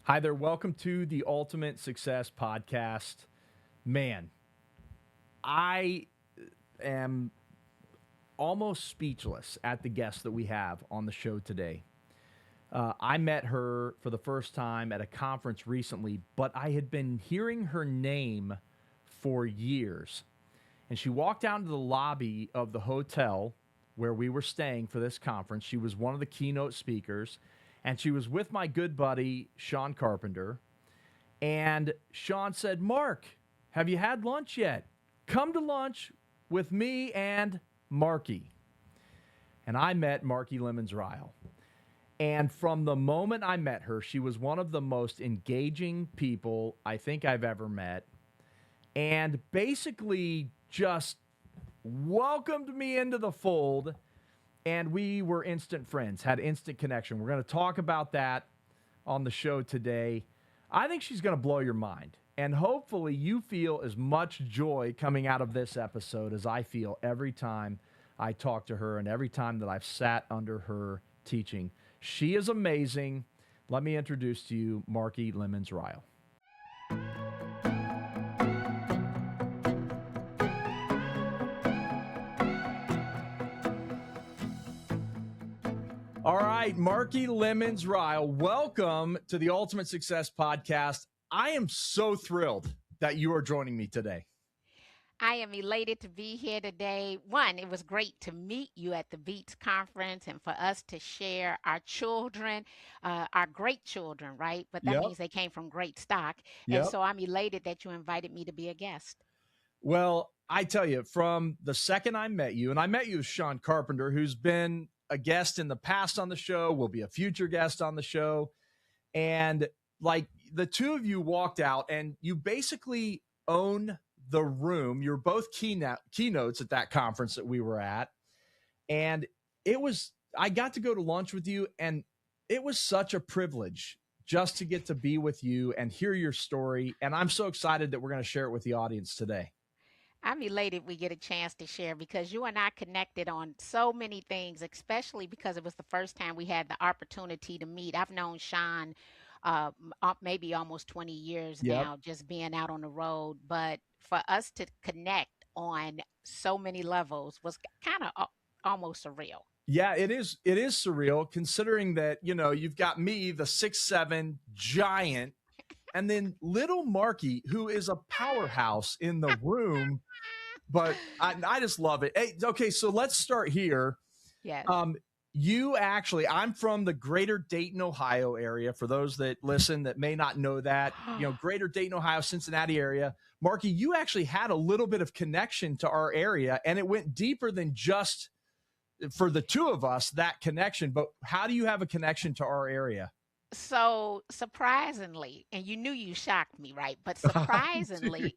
Hi there. Welcome to the Ultimate Success Podcast. Man, I am almost speechless at the guest that we have on the show today. I met her for the first time at a conference recently, but I had been hearing her name for years. And she walked out into the lobby of the hotel where we were staying for this conference. She was one of the keynote speakers, and she was with my good buddy, Sean Carpenter. And Sean said, Mark, have you had lunch yet? Come to lunch with me and Marki. And I met Marki Lemons Ryhal. And from the moment I met her, she was one of the most engaging people I think I've ever met. And basically just welcomed me into the fold. And we were instant friends, had instant connection. We're going to talk about that on the show today. I think she's going to blow your mind. And hopefully you feel as much joy coming out of this episode as I feel every time I talk to her and every time that I've sat under her teaching. She is amazing. Let me introduce to you Marki Lemons Ryhal. All right, Marki Lemons Ryhal, welcome to the Ultimate Success Podcast. I am so thrilled that you are joining me today. I am elated to be here today. One, it was great to meet you at the Beats conference and for us to share our children, our great children, right? But that Yep. means they came from great stock. And Yep. so I'm elated that you invited me to be a guest. Well, I tell you, from the second I met you, and I met you with Sean Carpenter, who's been a guest in the past on the show, will be a future guest on the show. And like the two of you walked out and you basically own the room. You're both keynotes at that conference that we were at. And I got to go to lunch with you, and it was such a privilege just to get to be with you and hear your story. And I'm so excited that we're going to share it with the audience today. I'm elated we get a chance to share because you and I connected on so many things, especially because it was the first time we had the opportunity to meet. I've known Sean maybe almost 20 years Yep. now, just being out on the road. But for us to connect on so many levels was kind of almost surreal. Yeah, it is. It is surreal considering that, you've got me, the 6'7" giant, and then little Marki, who is a powerhouse in the room. But I just love it. Hey, okay, so let's start here. Yes. I'm from the greater Dayton, Ohio area. For those that listen that may not know that, greater Dayton, Ohio, Cincinnati area. Marki, you actually had a little bit of connection to our area, and it went deeper than just for the two of us, that connection. But how do you have a connection to our area? So surprisingly, and you knew you shocked me, right? But surprisingly,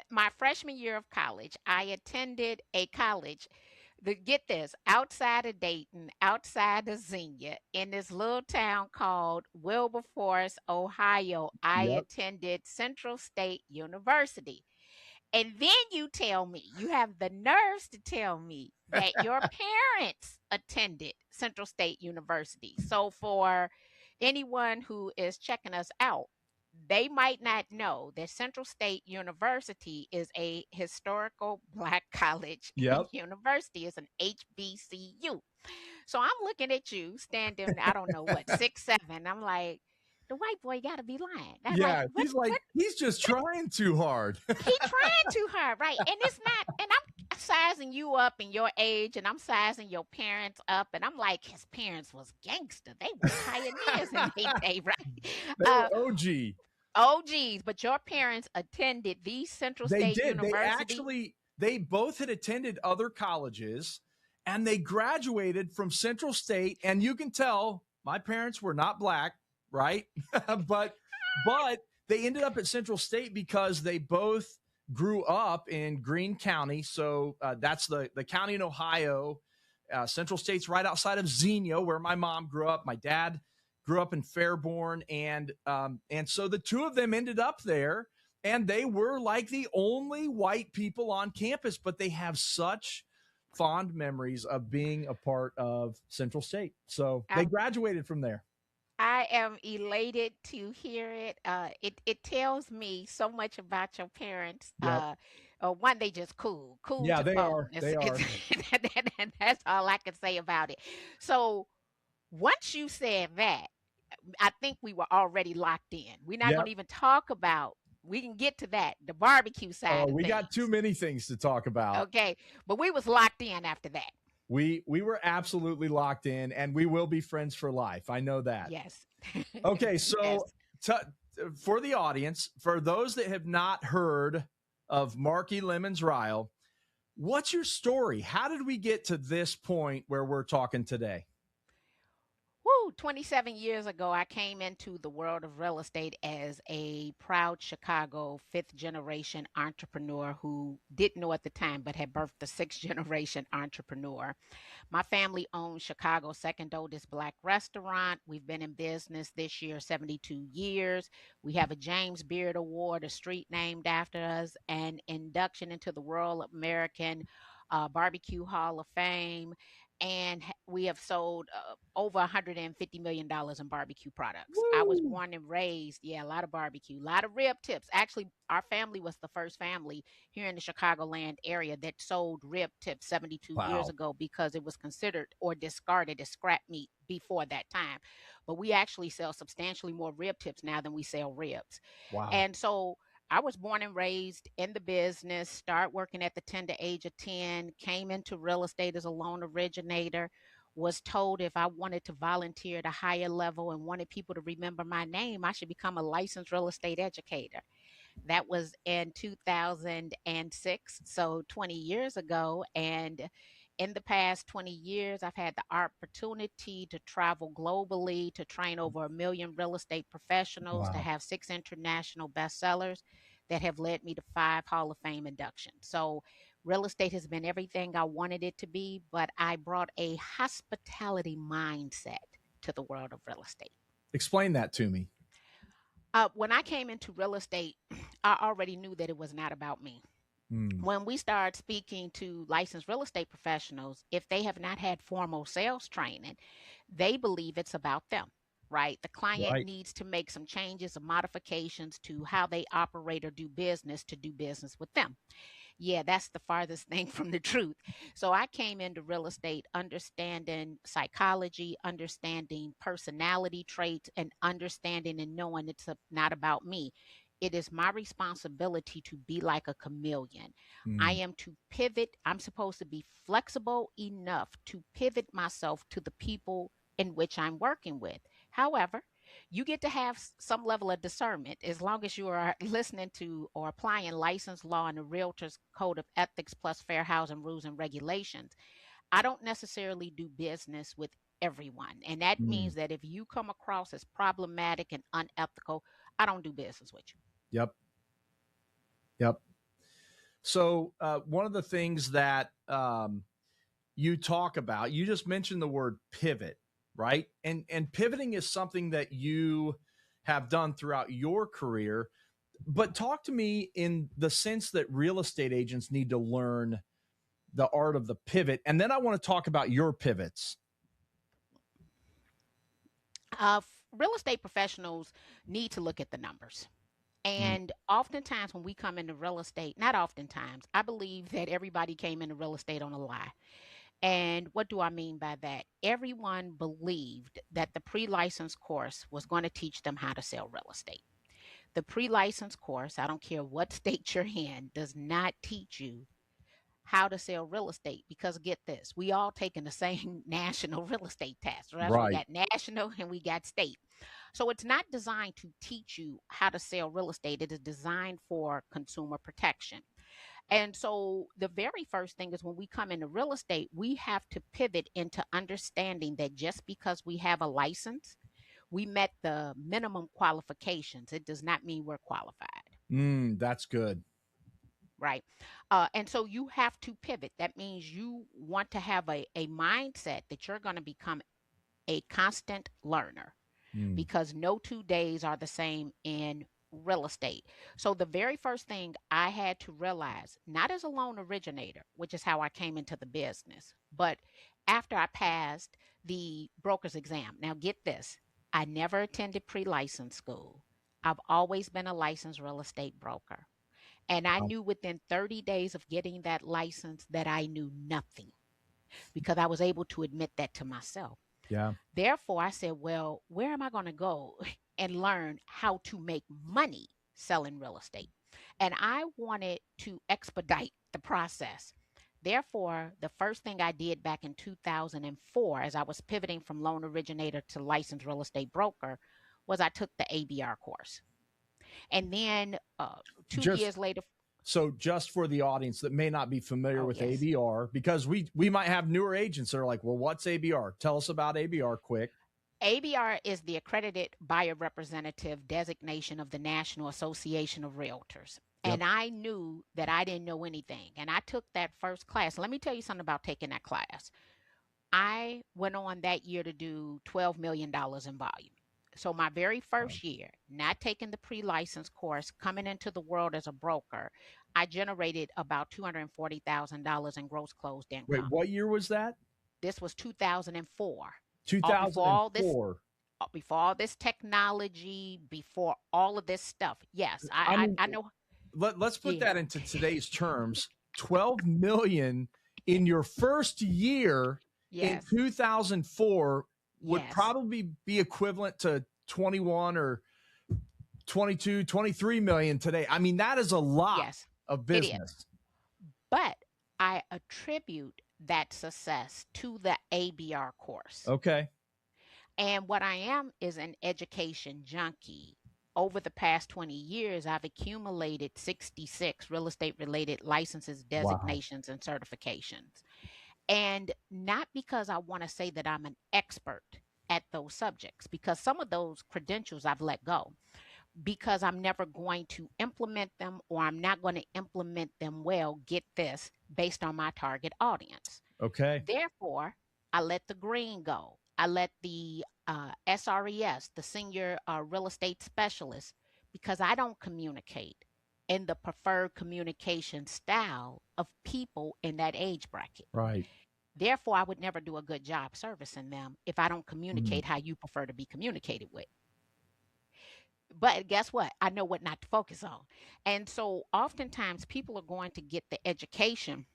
my freshman year of college, I attended a college get this, outside of Dayton, outside of Xenia, in this little town called Wilberforce, Ohio. I Yep. attended Central State University. And then you tell me, you have the nerves to tell me that your parents attended Central State University. So for anyone who is checking us out, they might not know that Central State University is a historical black college and Yep. university. It's an HBCU. So I'm looking at you standing, I don't know what, 6'7". I'm like, the white boy got to be lying. I'm like, Yeah. He's just trying too hard. he trying too hard, right? And it's not, and I'm sizing you up in your age, and I'm sizing your parents up, and I'm like, his parents was gangster. They were pioneers in their day, right? They were OG. Oh, geez, but your parents attended the Central They State did. University. They both had attended other colleges, and they graduated from Central State. And you can tell my parents were not black, right? but they ended up at Central State because they both grew up in Greene County. So that's the county in Ohio. Central State's right outside of Xenia, where my mom grew up. My dad grew up in Fairborn, and so the two of them ended up there, and they were like the only white people on campus, but they have such fond memories of being a part of Central State. So they I graduated from there. I am elated to hear it. It tells me so much about your parents. Yep. One, they just cool Yeah, to the they bone. are. They It's are. that's all I can say about it. So once you said that, I think we were already locked in. We're not going Yep. to even talk about. We can get to that, the barbecue Oh, side of we got too things. many things to talk about. Okay, but we was locked in after that. We were absolutely locked in, and we will be friends for life. I know that. Yes. Okay, Yes. so t- for the audience, for those that have not heard of Marki Lemons Ryhal, what's your story? How did we get to this point where we're talking today? Woo, 27 years ago, I came into the world of real estate as a proud Chicago fifth generation entrepreneur who didn't know at the time, but had birthed the sixth generation entrepreneur. My family owns Chicago's second oldest black restaurant. We've been in business this year 72 years. We have a James Beard Award, a street named after us, and induction into the World American Barbecue Hall of Fame. And we have sold over $150 million in barbecue products. I was Woo! born and raised, yeah, a lot of barbecue, a lot of rib tips. Actually, our family was the first family here in the Chicagoland area that sold rib tips 72 years Wow. ago because it was considered or discarded as scrap meat before that time. But we actually sell substantially more rib tips now than we sell ribs. Wow. And so I was born and raised in the business, start working at the tender age of 10, came into real estate as a loan originator, was told if I wanted to volunteer at a higher level and wanted people to remember my name, I should become a licensed real estate educator. That was in 2006, so 20 years ago. And in the past 20 years, I've had the opportunity to travel globally, to train over 1 million real estate professionals, to Wow. have 6 international bestsellers that have led me to 5 Hall of Fame inductions. So, real estate has been everything I wanted it to be, but I brought a hospitality mindset to the world of real estate. Explain that to me. When I came into real estate, I already knew that it was not about me. Mm, When we start speaking to licensed real estate professionals, if they have not had formal sales training, they believe it's about them, right? The client right. needs to make some changes or modifications to how they operate or do business to do business with them. Yeah, that's the farthest thing from the truth. So I came into real estate understanding psychology, understanding personality traits, and understanding and knowing not about me. It is my responsibility to be like a chameleon. I Mm, am to pivot. I'm supposed to be flexible enough to pivot myself to the people in which I'm working with. However, you get to have some level of discernment as long as you are listening to or applying license law and the realtor's code of ethics plus fair housing rules and regulations. I don't necessarily do business with everyone. And that mm. means that if you come across as problematic and unethical, I don't do business with you. Yep. Yep. So one of the things that you talk about, you just mentioned the word pivot, right? And pivoting is something that you have done throughout your career. But talk to me in the sense that real estate agents need to learn the art of the pivot. And then I want to talk about your pivots. Real estate professionals need to look at the numbers. Mm, And oftentimes, when we come into real estate, not oftentimes, I believe that everybody came into real estate on a lie. And what do I mean by that? Everyone believed that the pre license course was going to teach them how to sell real estate. The pre license course, I don't care what state you're in, does not teach you how to sell real estate because get this, we all taking the same national real estate test, right? So we right. got national and we got state. So it's not designed to teach you how to sell real estate. It is designed for consumer protection. And so the very first thing is when we come into real estate, we have to pivot into understanding that just because we have a license, we met the minimum qualifications. It does not mean we're qualified, That's good. right? And so you have to pivot. That means you want to have a mindset that you're going to become a constant learner Mm, because no 2 days are the same in real estate. So the very first thing I had to realize, not as a loan originator, which is how I came into the business, but after I passed the broker's exam. Now get this. I never attended pre-license school. I've always been a licensed real estate broker. And I Wow. knew within 30 days of getting that license that I knew nothing because I was able to admit that to myself. Yeah. Therefore, I said, well, where am I going to go and learn how to make money selling real estate? And I wanted to expedite the process. Therefore, the first thing I did back in 2004, as I was pivoting from loan originator to licensed real estate broker, was I took the ABR course. And then two Just years later, so just for the audience that may not be familiar oh, with yes. ABR, because we might have newer agents that are like, well, what's ABR? Tell us about ABR quick. ABR is the accredited buyer representative designation of the National Association of Realtors. Yep. And I knew that I didn't know anything. And I took that first class. Let me tell you something about taking that class. I went on that year to do $12 million in volume. So my very Wow. first year, not taking the pre-license course, coming into the world as a broker, I generated about $240,000 in gross closed Wait, income. what year was that? This was 2004. Before all this 2004. before all this technology, before all of this stuff. Yes, I mean, I know. let's put Yeah. that into today's terms. 12 million in your first year in Yes. 2004 would Yes. probably be equivalent to 21 or 22, 23 million today. I mean, that is a lot Yes. of It is. business. But I attribute that success to the ABR course. Okay. And what I am is an education junkie. Over the past 20 years, I've accumulated 66 real estate related licenses, Wow. designations, and certifications. And not because I want to say that I'm an expert at those subjects, because some of those credentials I've let go because I'm never going to implement them or I'm not going to implement them well, get this, based on my target audience. Okay. Therefore, I let the green go. I let the SRES, the senior real estate specialist, because I don't communicate in the preferred communication style of people in that age bracket. Right. Therefore, I would never do a good job servicing them if I don't Mm. communicate how you prefer to be communicated with. But guess what? I know what not to focus on. And so oftentimes people are going to get the education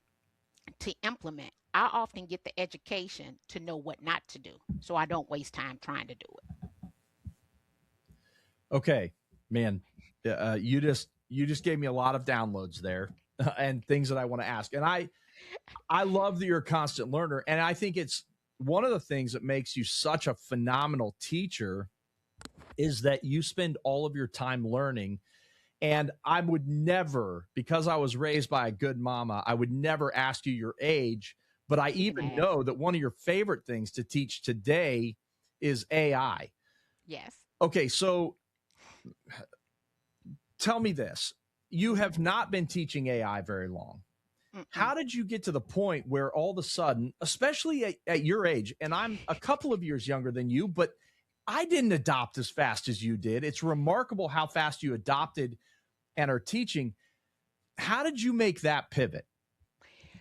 to implement. I often get the education to know what not to do. So I don't waste time trying to do it. Okay, man, you just gave me a lot of downloads there and things that I want to ask. And I love that you're a constant learner, and I think it's one of the things that makes you such a phenomenal teacher is that you spend all of your time learning. And I would never, because I was raised by a good mama, I would never ask you your age. But I You can even ask. know that one of your favorite things to teach today is AI. Yes. Okay, so tell me this. You Mhm. have not been teaching AI very long. Mm-mm. How did you get to the point where all of a sudden, especially at your age, and I'm a couple of years younger than you, but I didn't adopt as fast as you did. It's remarkable how fast you adopted and are teaching. How did you make that pivot?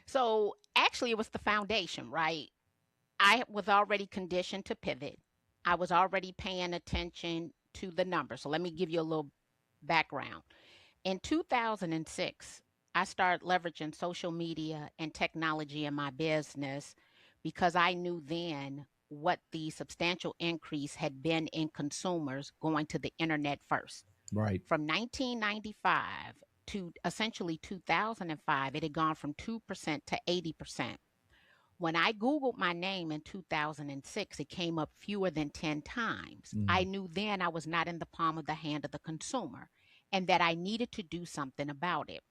So actually, it was the foundation, right? I was already conditioned to pivot. I was already paying attention to the numbers. So let me give you a little background. In 2006, I started leveraging social media and technology in my business because I knew then what the substantial increase had been in consumers going to the internet first. Right. From 1995 to essentially 2005, it had gone from 2% to 80%. When I Googled my name in 2006, it came up fewer than 10 times. I Mm. knew then I was not in the palm of the hand of the consumer and that I needed to do something about it.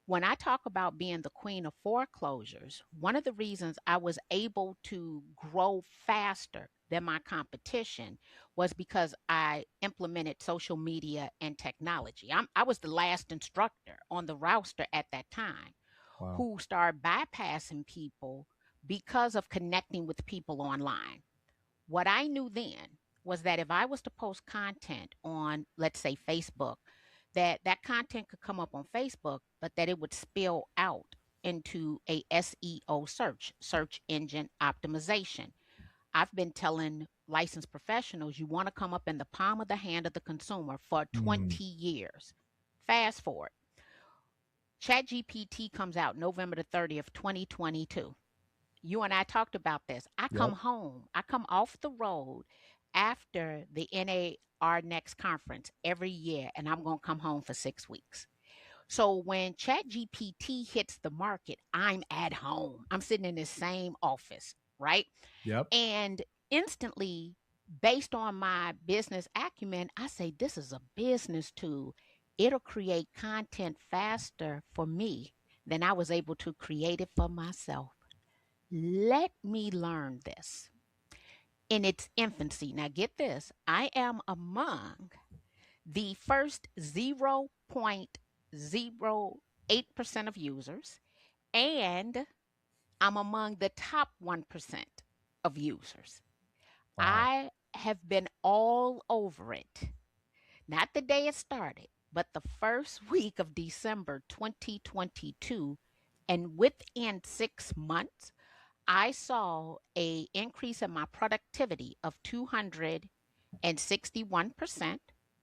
When I talk about being the queen of foreclosures, one of the reasons I was able to grow faster than my competition was because I implemented social media and technology. I was the last instructor on the roster at that time Wow. who started bypassing people because of connecting with people online. What I knew then was that if I was to post content on, let's say, Facebook, that content could come up on Facebook, but that it would spill out into a SEO search engine optimization. I've been telling licensed professionals, you want to come up in the palm of the hand of the consumer for Mm. 20 years. Fast forward. ChatGPT comes out November the 30th, 2022. You and I talked about this. I come Yep. home, I come off the road after the NAR Next conference every year, and I'm going to come home for 6 weeks. So when ChatGPT hits the market, I'm at home. I'm sitting in the same office, right? Yep. And instantly, based on my business acumen, I say, this is a business tool. It'll create content faster for me than I was able to create it for myself. Let me learn this in its infancy. Now, get this, I am among the first 0.08% of users, and I'm among the top 1% of users. Wow. I have been all over it. Not the day it started, but the first week of December 2022. And within 6 months, I saw a increase in my productivity of 261%.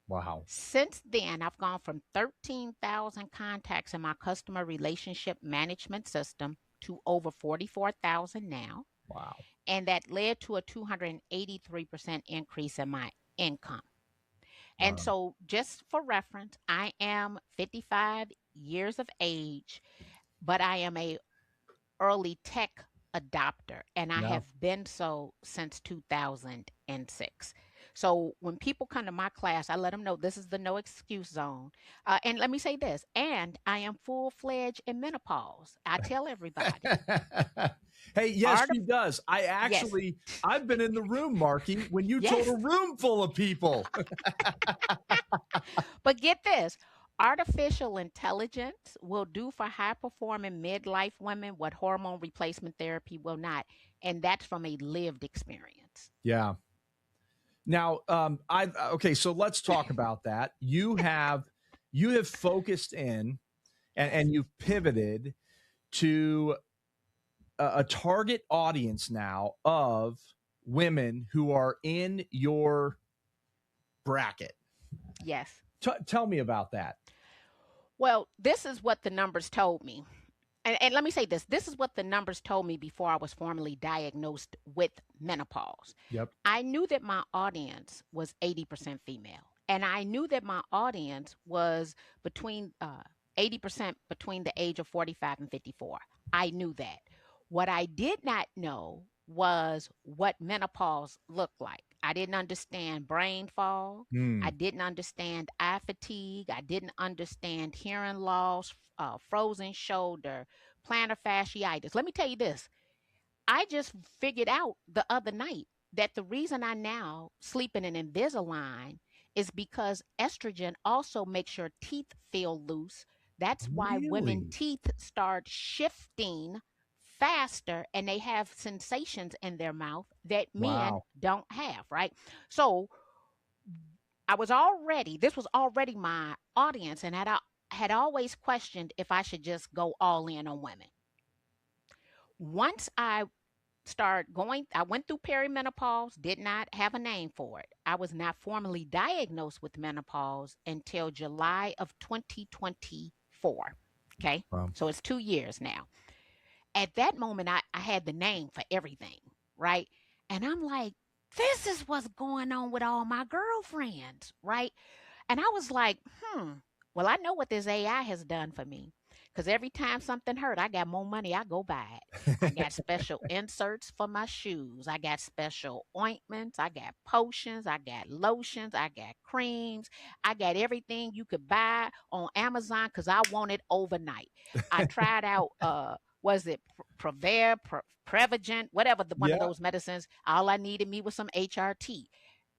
Wow. Since then, I've gone from 13,000 contacts in my customer relationship management system to over 44,000 now. Wow. And that led to a 283% increase in my income. And Wow. so, just for reference, I am 55 years of age, but I am a early tech adopter, and I Yeah. have been so since 2006. So when people come to my class, I let them know this is the no excuse zone. And let me say this, and I am full fledged in menopause. I tell everybody, Hey, yes, art of, she does. yes, I've been in the room, Marky, when you told a yes. room full of people. But get this, artificial intelligence will do for high performing midlife women what hormone replacement therapy will not. And that's from a lived experience. Yeah. Now, I okay. So let's talk about that. You have focused in and Yes. you've pivoted to a target audience now of women who are in your bracket. Yes. Tell me about that. Well, this is what the numbers told me. And let me say this, this is what the numbers told me before I was formally diagnosed with menopause. Yep. I knew that my audience was 80% female. And I knew that my audience was between 80% between the age of 45 and 54. I knew that. What I did not know was what menopause looked like. I didn't understand brain fog. I Hmm. didn't understand eye fatigue. I didn't understand hearing loss, frozen shoulder, plantar fasciitis. Let me tell you this. I just figured out the other night that the reason I now sleep in an Invisalign is because estrogen also makes your teeth feel loose. That's why women Really? teeth start shifting faster and they have sensations in their mouth that men Wow. don't have, right? So this was already my audience, and had always questioned if I should just go all in on women. Once I went through perimenopause, did not have a name for it. I was not formally diagnosed with menopause until July of 2024. Okay. Wow. So it's 2 years now. At that moment, I had the name for everything, right? And I'm like, this is what's going on with all my girlfriends, right? And I was like, well, I know what this AI has done for me. Because every time something hurt, I got more money, I go buy it. I got special inserts for my shoes. I got special ointments. I got potions. I got lotions. I got creams. I got everything you could buy on Amazon because I want it overnight. I tried out, was it Prevagen, whatever one of Yeah. those medicines. All I needed me was some HRT.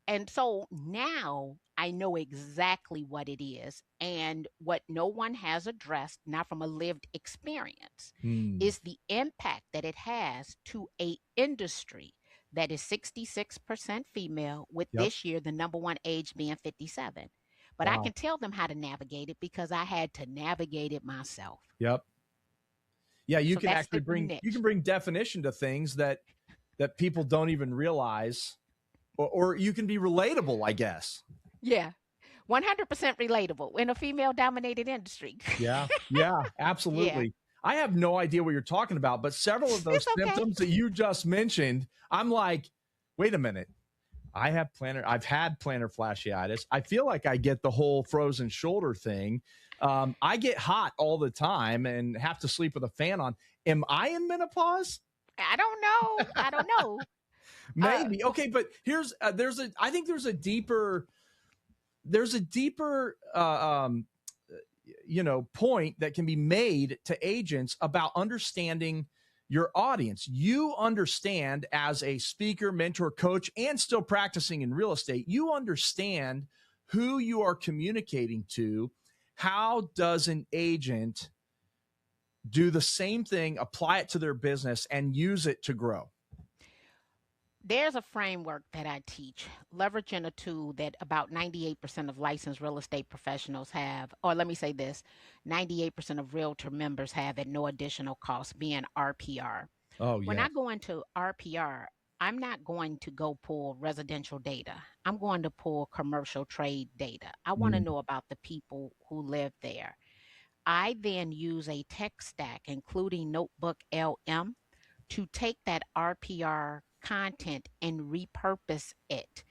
And so now I know exactly what it is. And what no one has addressed, not from a lived experience, Hmm. is the impact that it has to a industry that is 66% female, with Yep. this year the number one age being 57. But I Wow. can tell them how to navigate it because I had to navigate it myself. Yep. Yeah, you So can that's actually the bring niche. definition to things that people don't even realize or you can be relatable, I guess. Yeah. 100% relatable in a female dominated industry. Yeah, Yeah. absolutely. I have no idea what you're talking about, but several of those It's okay. symptoms that you just mentioned, I'm like, wait a minute. I've had plantar fasciitis. I feel like I get the whole frozen shoulder thing. I get hot all the time and have to sleep with a fan on. Am I in menopause? I don't know. I don't know. Maybe. Okay, but I think there's a deeper point that can be made to agents about understanding your audience. You understand, as a speaker, mentor, coach, and still practicing in real estate, you understand who you are communicating to. How does an agent do the same thing, apply it to their business, and use it to grow? There's a framework that I teach, leveraging a tool that about 98% of licensed real estate professionals have, or let me say this, 98% of realtor members have at no additional cost, being RPR. Oh, When yeah. I go into RPR, I'm not going to go pull residential data. I'm going to pull commercial trade data. I want to Mm, know about the people who live there. I then use a tech stack, including Notebook LM, to take that RPR content and repurpose it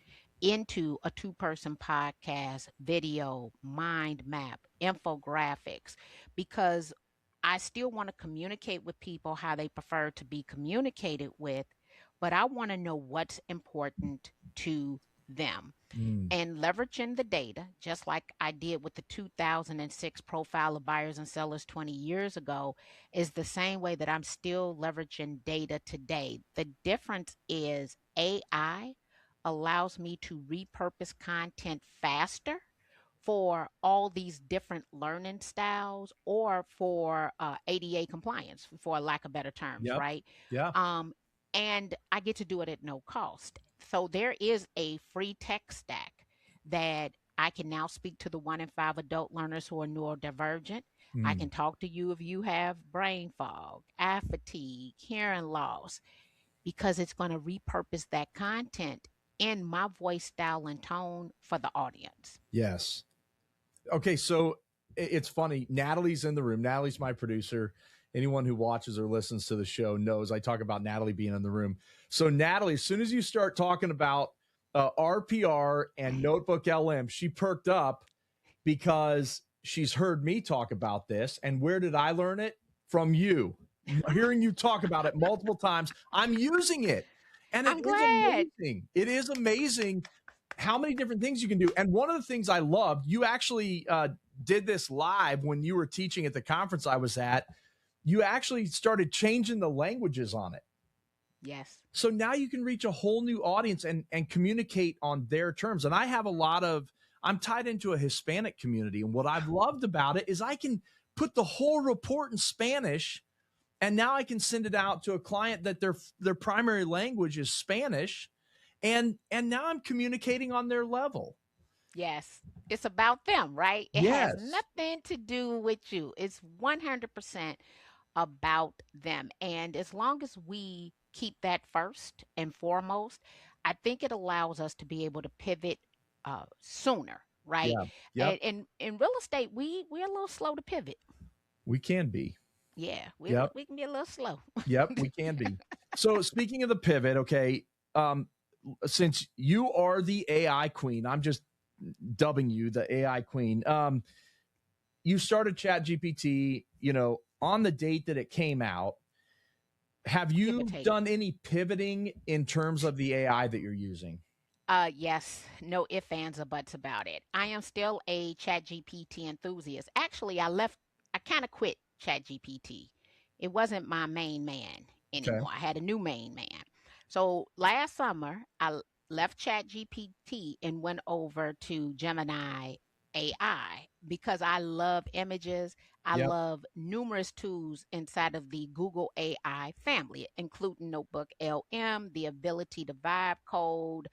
into a two-person podcast, video, mind map, infographics, because I still want to communicate with people how they prefer to be communicated with, but I want to know what's important to them. mm. And leveraging the data, just like I did with the 2006 profile of buyers and sellers 20 years ago, is the same way that I'm still leveraging data today. The difference is AI allows me to repurpose content faster for all these different learning styles, or for ADA compliance, for lack of better terms, Yep. right? Yeah. Um, and I get to do it at no cost. So there is a free tech stack that I can now speak to the 1 in 5 adult learners who are neurodivergent. I Mm. can talk to you if you have brain fog, eye fatigue, hearing loss, because it's going to repurpose that content in my voice, style, and tone for the audience. Yes. Okay, so it's funny. Natalie's in the room. Natalie's my producer. Anyone who watches or listens to the show knows I talk about Natalie being in the room. So, Natalie, as soon as you start talking about RPR and Notebook LM, she perked up because she's heard me talk about this. And where did I learn it? From you. Hearing you talk about it multiple times, I'm using it. And it I'm is glad. amazing. It is amazing how many different things you can do. And one of the things I loved, you actually did this live when you were teaching at the conference I was at. You actually started changing the languages on it. Yes. So now you can reach a whole new audience and communicate on their terms. And I'm tied into a Hispanic community. And what I've loved about it is I can put the whole report in Spanish, and now I can send it out to a client that their primary language is Spanish. And now I'm communicating on their level. Yes. It's about them, right? It has Yes. nothing to do with you. It's 100% about them. And as long as we keep that first and foremost, I think it allows us to be able to pivot sooner, right? Yeah. Yep. And in real estate, we're a little slow to pivot. We can be. Yeah, Yep. we can be a little slow. Yep. We can be. So speaking of the pivot, okay, since you are the AI queen, I'm just dubbing you the AI queen. You started Chat GPT, on the date that it came out. Have Give or you take. done any pivoting in terms of the AI that you're using? Yes, no ifs, ands, or buts about it. I am still a ChatGPT enthusiast. Actually, I kind of quit ChatGPT. It wasn't my main man Okay. anymore. I had a new main man. So last summer, left ChatGPT and went over to Gemini AI because I love images. I Yep. love numerous tools inside of the Google AI family, including Notebook LM, the ability to vibe code,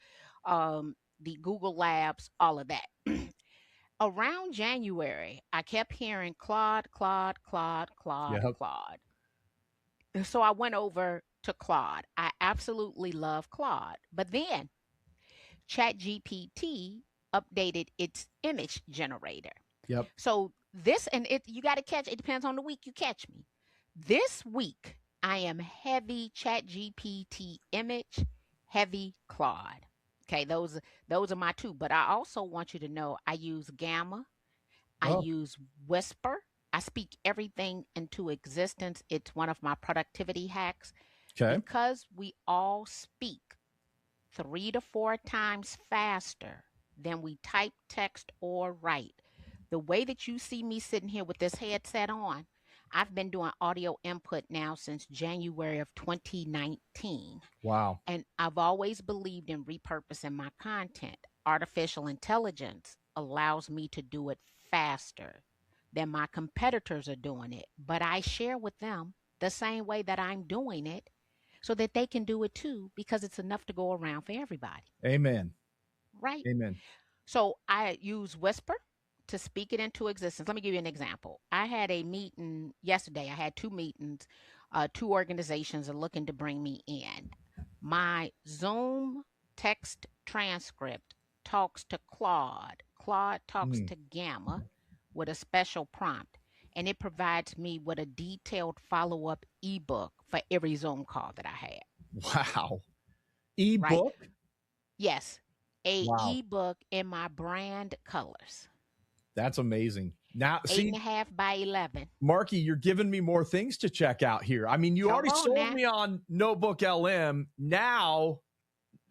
the Google Labs, all of that. Around January, I kept hearing Claude, Claude, Claude, Claude, Yep. Claude. So I went over to Claude. I absolutely love Claude. But then ChatGPT updated its image generator. Yep. So this, and it, you got to catch, it depends on the week you catch me. This week, I am heavy ChatGPT image, heavy Claude. Okay, those are my two. But I also want you to know I use Gamma, I Oh, use Whisper. I speak everything into existence. It's one of my productivity hacks okay. because we all speak 3 to 4 times faster than we type, text, or write. The way that you see me sitting here with this headset on, I've been doing audio input now since January of 2019. Wow. And I've always believed in repurposing my content. Artificial intelligence allows me to do it faster than my competitors are doing it. But I share with them the same way that I'm doing it so that they can do it too, because it's enough to go around for everybody, Amen. right? Amen. So I use Whisper to speak it into existence. Let me give you an example. I had a meeting yesterday. I had two meetings. Two organizations are looking to bring me in. My Zoom text transcript talks to Claude. Claude talks Mm. to Gamma with a special prompt, and it provides me with a detailed follow up ebook for every Zoom call that I had, Wow. right? Ebook. Yes, a Wow. ebook in my brand colors. That's amazing. Now, Eight and see, a half by 11. Marky, you're giving me more things to check out here. I mean, you Come already on sold now. me on Notebook LM. Now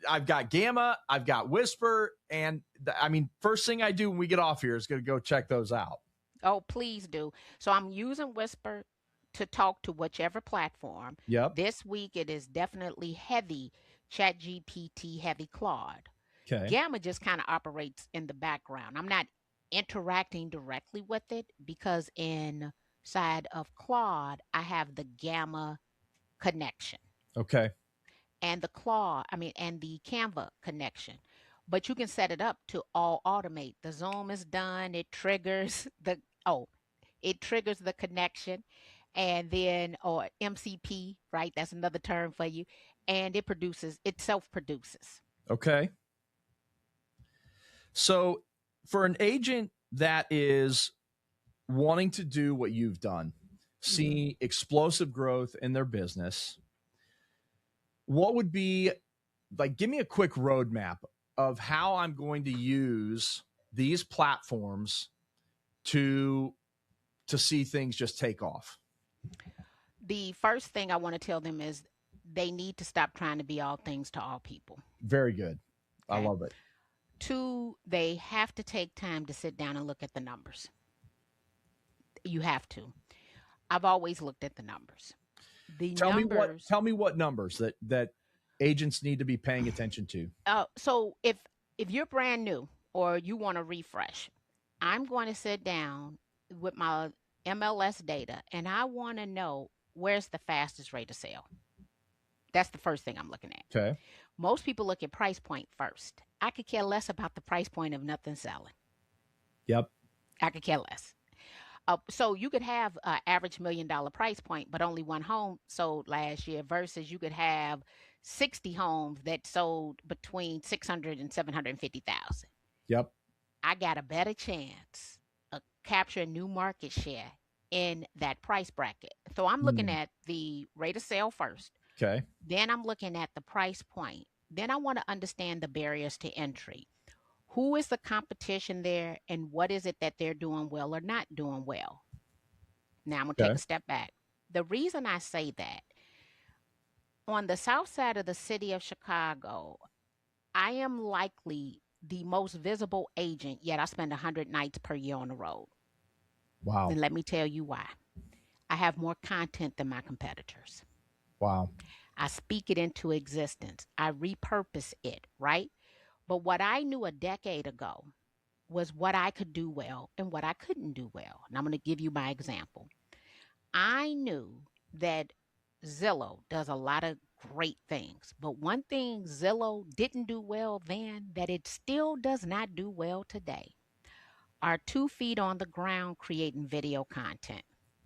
I've got Gamma, I've got Whisper, and I mean, first thing I do when we get off here is going to go check those out. Oh, please do. So I'm using Whisper to talk to whichever platform. Yep. This week it is definitely heavy ChatGPT, heavy Claude. Okay. Gamma just kind of operates in the background. I'm not interacting directly with it because inside of Claude, I have the Gamma connection. Okay. And the claw, I mean, and the Canva connection. But you can set it up to all automate. The Zoom is done. It triggers the it triggers the connection, and then or MCP, right? That's another term for you. And it self produces. Okay. So for an agent that is wanting to do what you've done, Hmm. see explosive growth in their business, what would be like, give me a quick roadmap of how I'm going to use these platforms to see things just take off. The first thing I want to tell them is they need to stop trying to be all things to all people. Very good. I Okay. love it. Two, they have to take time to sit down and look at the numbers. You have to. I've always looked at the numbers. The numbers. Tell me what numbers that agents need to be paying attention to. So if you're brand new or you want to refresh, I'm going to sit down with my MLS data and I want to know where's the fastest rate of sale. That's the first thing I'm looking at. Okay. Most people look at price point first. I could care less about the price point of nothing selling. Yep. I could care less. So you could have an average $1 million price point, but only one home sold last year versus you could have 60 homes that sold between 600 and 750,000. Yep. I got a better chance of capturing new market share in that price bracket. So I'm looking Mm. at the rate of sale first. Okay. Then I'm looking at the price point. Then I want to understand the barriers to entry. Who is the competition there and what is it that they're doing well or not doing well? Now I'm going to take Okay. a step back. The reason I say that, on the south side of the city of Chicago, I am likely the most visible agent, yet I spend 100 nights per year on the road. Wow. And let me tell you why. I have more content than my competitors. Wow. I speak it into existence. I repurpose it, right? But what I knew a decade ago was what I could do well and what I couldn't do well. And I'm going to give you my example. I knew that Zillow does a lot of great things, but one thing Zillow didn't do well then that it still does not do well today are 2 feet on the ground creating video content.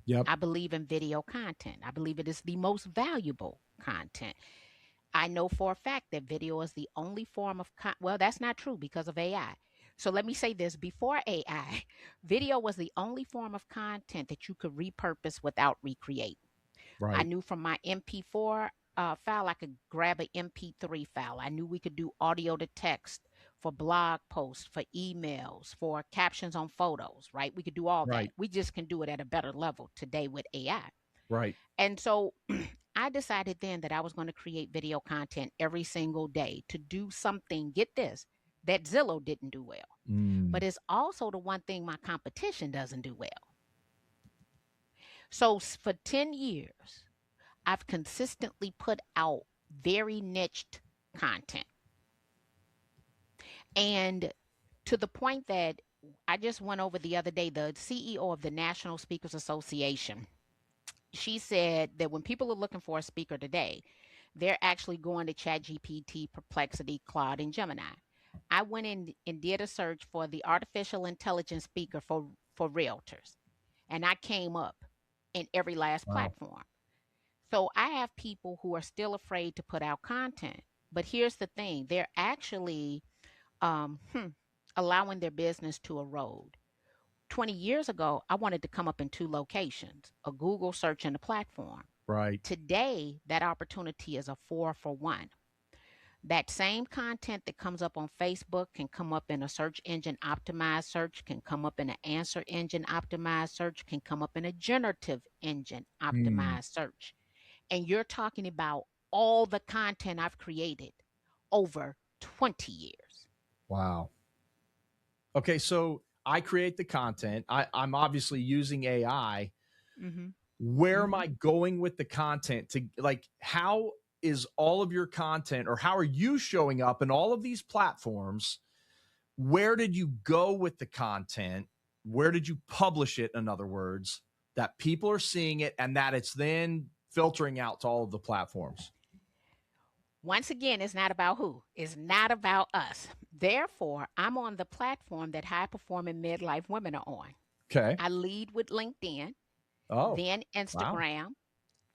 Yep. I believe in video content. I believe it is the most valuable content. I know for a fact that video is the only form of well, that's not true because of AI. So let me say this, before AI, video was the only form of content that you could repurpose without recreate. I Right. knew from my MP4 file, I could grab an MP3 file. I knew we could do audio to text for blog posts, for emails, for captions on photos, right? We could do all that. Right. We just can do it at a better level today with AI. Right. And so I decided then that I was going to create video content every single day to do something, get this, that Zillow didn't do well. Mm. But it's also the one thing my competition doesn't do well. So for 10 years, I've consistently put out very niched content. And to the point that I just went over the other day, the CEO of the National Speakers Association, she said that when people are looking for a speaker today, they're actually going to ChatGPT, Perplexity, Claude, and Gemini. I went in and did a search for the artificial intelligence speaker for realtors, and I came up in every last Wow. platform. So I have people who are still afraid to put out content. But here's the thing, they're actually um, hmm, allowing their business to erode. 20 years ago, I wanted to come up in two locations, a Google search and a platform. Right. Today, that opportunity is a 4 for 1. That same content that comes up on Facebook can come up in a search engine optimized search, can come up in an answer engine optimized search, can come up in a generative engine Mm. optimized search. And you're talking about all the content I've created over 20 years. Wow. Okay, so I create the content. I'm obviously using AI. Mm-hmm. Where am Mm-hmm. I going with the content to, like, how is all of your content, or how are you showing up in all of these platforms? Where did you go with the content? Where did you publish it, in other words, that people are seeing it and that it's then filtering out to all of the platforms? Once again, it's not about who, it's not about us. Therefore, I'm on the platform that high performing midlife women are on. Okay. I lead with LinkedIn, Oh, then wow. Instagram,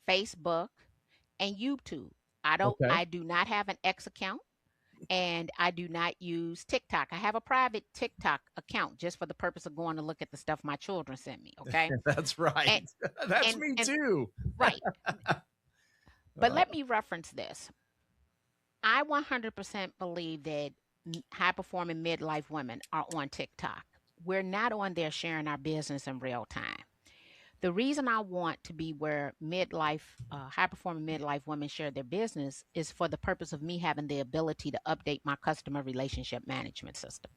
Facebook, and YouTube. Okay. I do not have an X account, and I do not use TikTok. I have a private TikTok account just for the purpose of going to look at the stuff my children send me, okay? That's And right. That's me and too. right. But Uh, let me reference this. I 100% believe that high performing midlife women are on TikTok. We're not on there sharing our business in real time. The reason I want to be where high performing midlife women share their business is for the purpose of me having the ability to update my customer relationship management system.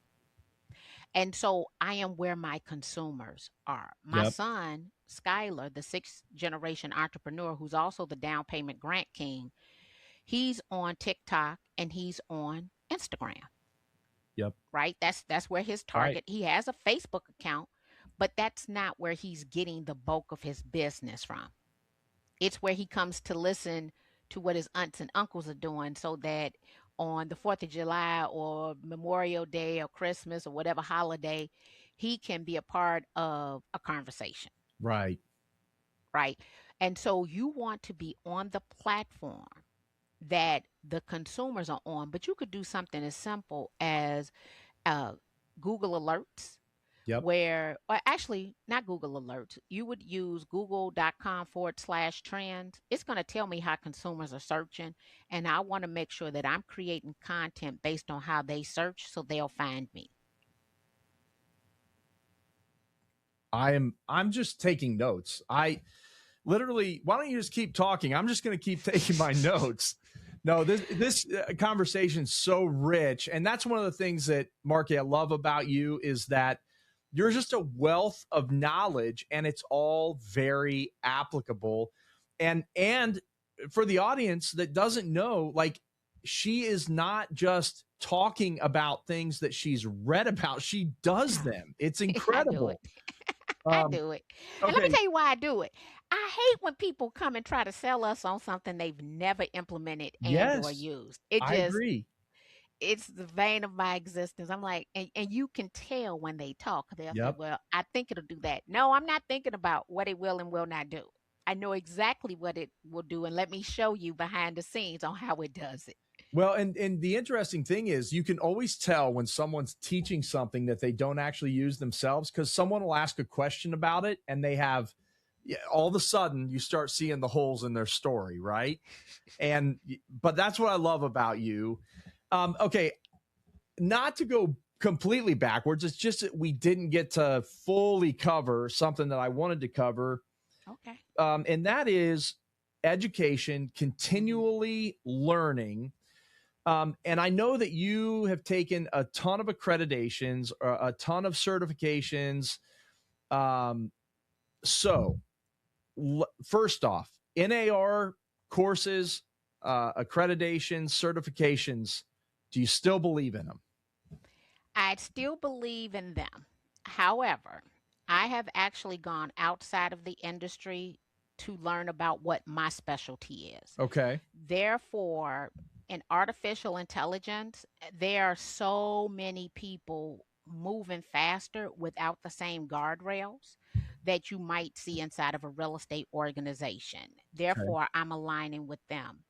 And so I am where my consumers are. My yep. son, Skylar, the sixth generation entrepreneur who's also the down payment grant king, he's on TikTok and he's on Instagram, Yep. right? That's where his Right. target. He has a Facebook account, but that's not where he's getting the bulk of his business from. It's where he comes to listen to what his aunts and uncles are doing so that on the 4th of July or Memorial Day or Christmas or whatever holiday, he can be a part of a conversation, Right. right? And so you want to be on the platform that the consumers are on, but you could do something as simple as uh, Google Alerts, Yep. where, or actually, not Google Alerts, you would use google.com/trends. It's going to tell me how consumers are searching, and I want to make sure that I'm creating content based on how they search so they'll find me. I'm just taking notes. I literally, why don't you just keep talking? I'm just going to keep taking my notes. No, this conversation's so rich, and that's one of the things that, Marki, I love about you is that you're just a wealth of knowledge, and it's all very applicable. And for the audience that doesn't know, like, she is not just talking about things that she's read about; she does them. It's I do it. incredible. I Um, do it. And let me okay. tell you why I do it. I hate when people come and try to sell us on something they've never implemented and or Yes, used. It I just agree. it's the vein of my existence. I'm like, and you can tell when they talk. They'll say, Yep. well, I think it'll do that. No, I'm not thinking about what it will and will not do. I know exactly what it will do, and let me show you behind the scenes on how it does it. Well, and the interesting thing is you can always tell when someone's teaching something that they don't actually use themselves, because someone will ask a question about it and they have, yeah, all of a sudden you start seeing the holes in their story, right? And but that's what I love about you. Okay, not to go completely backwards, it's just that we didn't get to fully cover something that I wanted to cover, Okay. and that is education, continually learning. And I know that you have taken a ton of accreditations, a ton of certifications. Um, so, first off, NAR courses, accreditations, certifications, do you still believe in them? I still believe in them. However, I have actually gone outside of the industry to learn about what my specialty is. Okay. Therefore, in artificial intelligence, there are so many people moving faster without the same guardrails that you might see inside of a real estate organization. Okay. Therefore, I'm aligning with them.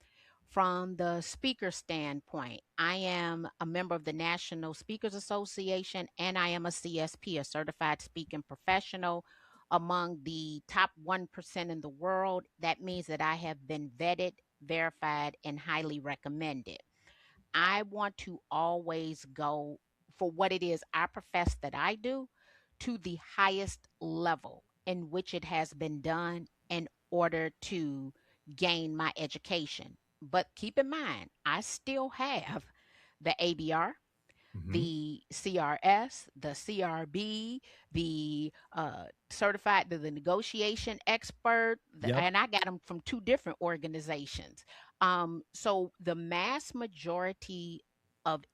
From the speaker standpoint, I am a member of the National Speakers Association and I am a CSP, a certified speaking professional, among the top 1% in the world. That means that I have been vetted, verified, and highly recommended. I want to always go for what it is I profess that I do to the highest level in which it has been done in order to gain my education. But keep in mind, I still have the ABR, Mm-hmm. the CRS, the CRB, the certified, the negotiation expert, Yep. and I got them from two different organizations. So the mass majority of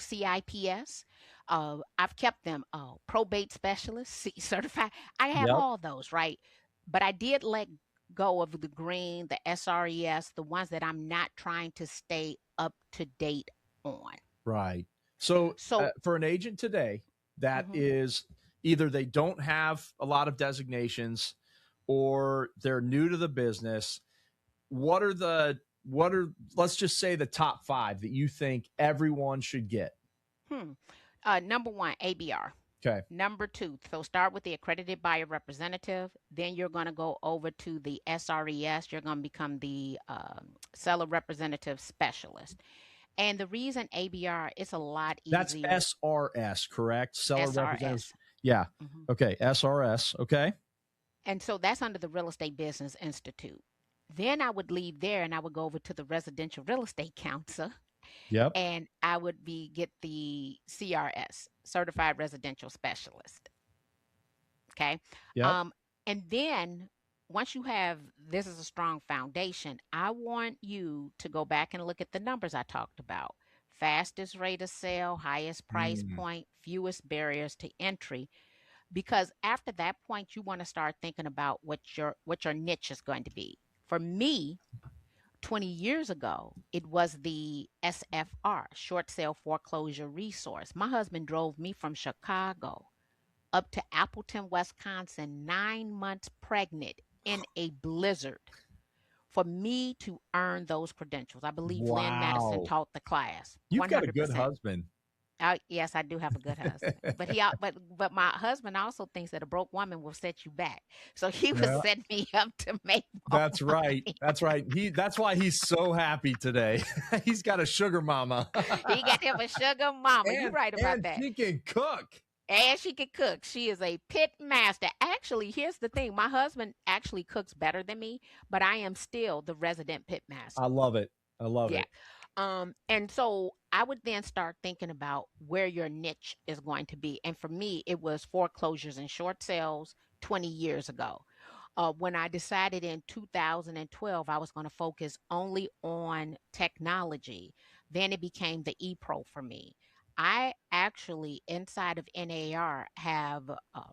CIPS, I've kept them. Probate specialist, certified. I have Yep. all those, right? But I did let go of the green, the SRES, the ones that I'm not trying to stay up to date on. Right. So, So, for an agent today that mhm. is either they don't have a lot of designations or they're new to the business, what are let's just say the top 5 that you think everyone should get? Hmm. Number one, ABR. Okay. Number two, so start with the accredited buyer representative. Then you're going to go over to the SRES. You're going to become the seller representative specialist. And the reason ABR, it's a lot That's easier. SRS, correct? Seller representatives. SRS. Yeah. Mhm. Okay. SRS. Okay. And so that's under the Real Estate Business Institute. Then I would leave there and I would go over to the Residential Real Estate Council Yep. and I would get the CRS, Certified Residential Specialist. Okay. Yep. Um, and then once you have this is a strong foundation, I want you to go back and look at the numbers I talked about. Fastest rate of sale, highest price Mm. point, fewest barriers to entry. Because after that point, you want to start thinking about what your niche is going to be. For me, 20 years ago, it was the SFR, short sale foreclosure resource. My husband drove me from Chicago up to Appleton, Wisconsin, 9 months pregnant in a blizzard for me to earn those credentials. I believe Lynn Madison Wow. taught the class You've got a good 100%. husband. Yes, I do have a good husband, but but my husband also thinks that a broke woman will set you back. So he was Yeah. setting me up to make more That's right. money. That's right. That's why he's so happy today. He's got a sugar mama. He got him a sugar mama. You right about And that. she can cook. And she can cook. She is a pit master. Actually, here's the thing. My husband actually cooks better than me, but I am still the resident pit master. I love it. I love Yeah. it. And so I would then start thinking about where your niche is going to be. And for me, it was foreclosures and short sales 20 years ago. When I decided in 2012 I was going to focus only on technology, then it became the ePro for me. I actually, inside of NAR, have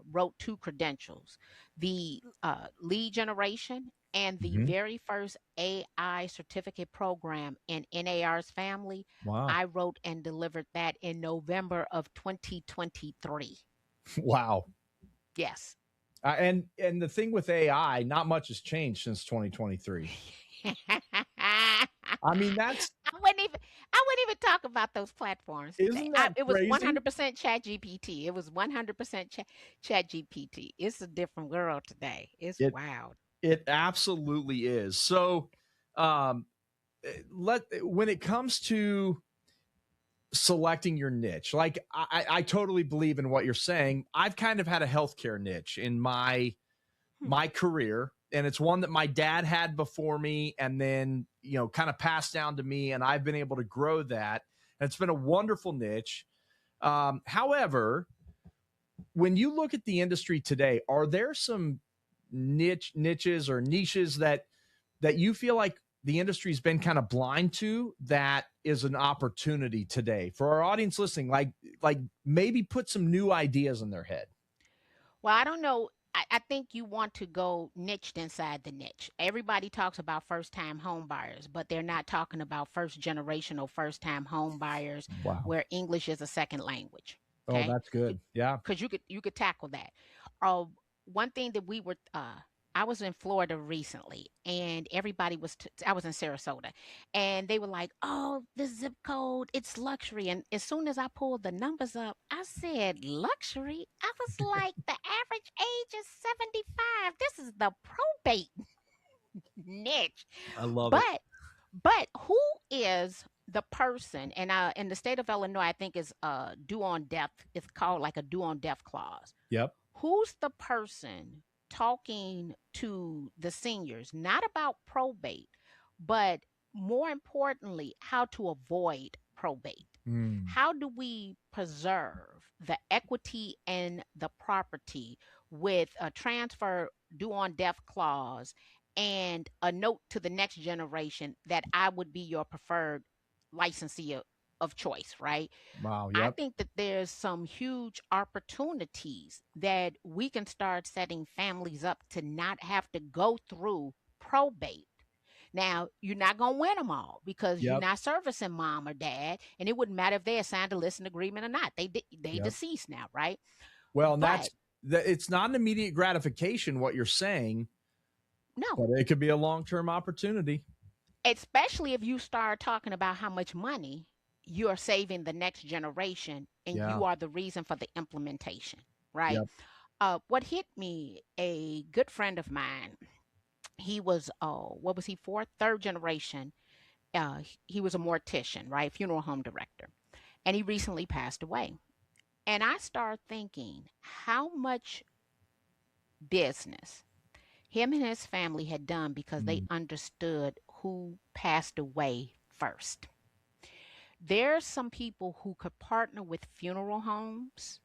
wrote two credentials, the lead generation and the Mhm. very first AI certificate program in NAR's family. Wow. I wrote and delivered that in November of 2023. Wow. Yes. And the thing with AI, not much has changed since 2023. I mean, that's I wouldn't even talk about those platforms today. isn't that It was crazy? 100% Chat GPT. It was 100% Chat GPT. It's a different world today. It's It wild. it absolutely is. So, um, when it comes to selecting your niche, like I totally believe in what you're saying. I've kind of had a healthcare niche in Hmm. my career, and it's one that my dad had before me, and then kind of passed down to me, and I've been able to grow that, and it's been a wonderful niche. However, when you look at the industry today, are there some niches or niches that you feel like the industry's been kind of blind to that is an opportunity today for our audience listening? Like maybe put some new ideas in their head. Well, I don't know. I think you want to go niched inside the niche. Everybody talks about first time home buyers, but they're not talking about first generational first time home buyers Wow. where English is a second language. Oh, Okay. that's good. Yeah. Because you could tackle that. Uh, One thing that I was in Florida recently, and everybody I was in Sarasota, and they were like, "Oh, the zip code, it's luxury." And as soon as I pulled the numbers up, I said, "Luxury." I was like, "The average age is 75. This is the probate niche." I love it. But who is the person? And in the state of Illinois, I think is due on death. It's called like a due on death clause. Yep. Who's the person talking to the seniors, not about probate, but more importantly, how to avoid probate? Mm, How do we preserve the equity and the property with a transfer due on death clause and a note to the next generation that I would be your preferred licensee of choice, right? wow. I Yep. think that there's some huge opportunities that we can start setting families up to not have to go through probate. Now, you're not going to win them all because you're Yep. not servicing mom or dad, and it wouldn't matter if they signed a listing agreement or not. They Yep. deceased now, right? Well, and But it's not an immediate gratification what you're saying, no, but it could be a long-term opportunity. especially if you start talking about how much money you're saving the next generation and Yeah. you are the reason for the implementation, right? Yep. What hit me, a good friend of mine, he was, what was he, fourth, third generation. He was a mortician, right? Funeral home director. And he recently passed away. And I started thinking how much business him and his family had done because they Mm, understood who passed away first. There's some people who could partner with funeral homes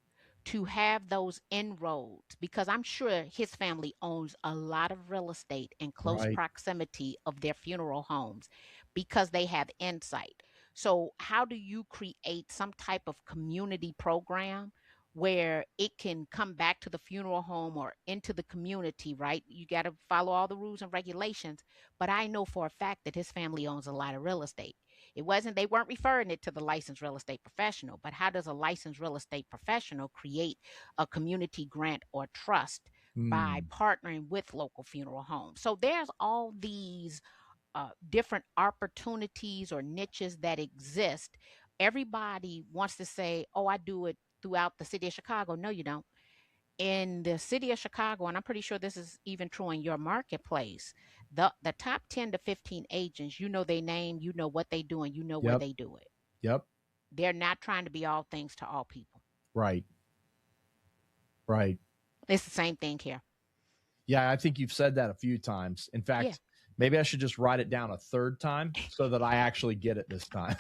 to have those inroads because I'm sure his family owns a lot of real estate in close right. proximity of their funeral homes because they have insight. So, how do you create some type of community program where it can come back to the funeral home or into the community, right? You got to follow all the rules and regulations. But I know for a fact that his family owns a lot of real estate. They weren't referring it to the licensed real estate professional, but how does a licensed real estate professional create a community grant or trust by Mm, partnering with local funeral homes? So there's all these different opportunities or niches that exist. Everybody wants to say, "Oh, I do it throughout the city of Chicago." No, you don't. In the city of Chicago, and I'm pretty sure this is even true in your marketplace, the top 10 to 15 agents, you know their name, you know what they do, and you know where yep. they do it. Yep. They're not trying to be all things to all people. Right. Right. It's the same thing here. Yeah, I think you've said that a few times. In Yeah. fact, maybe I should just write it down a third time so that I actually get it this time.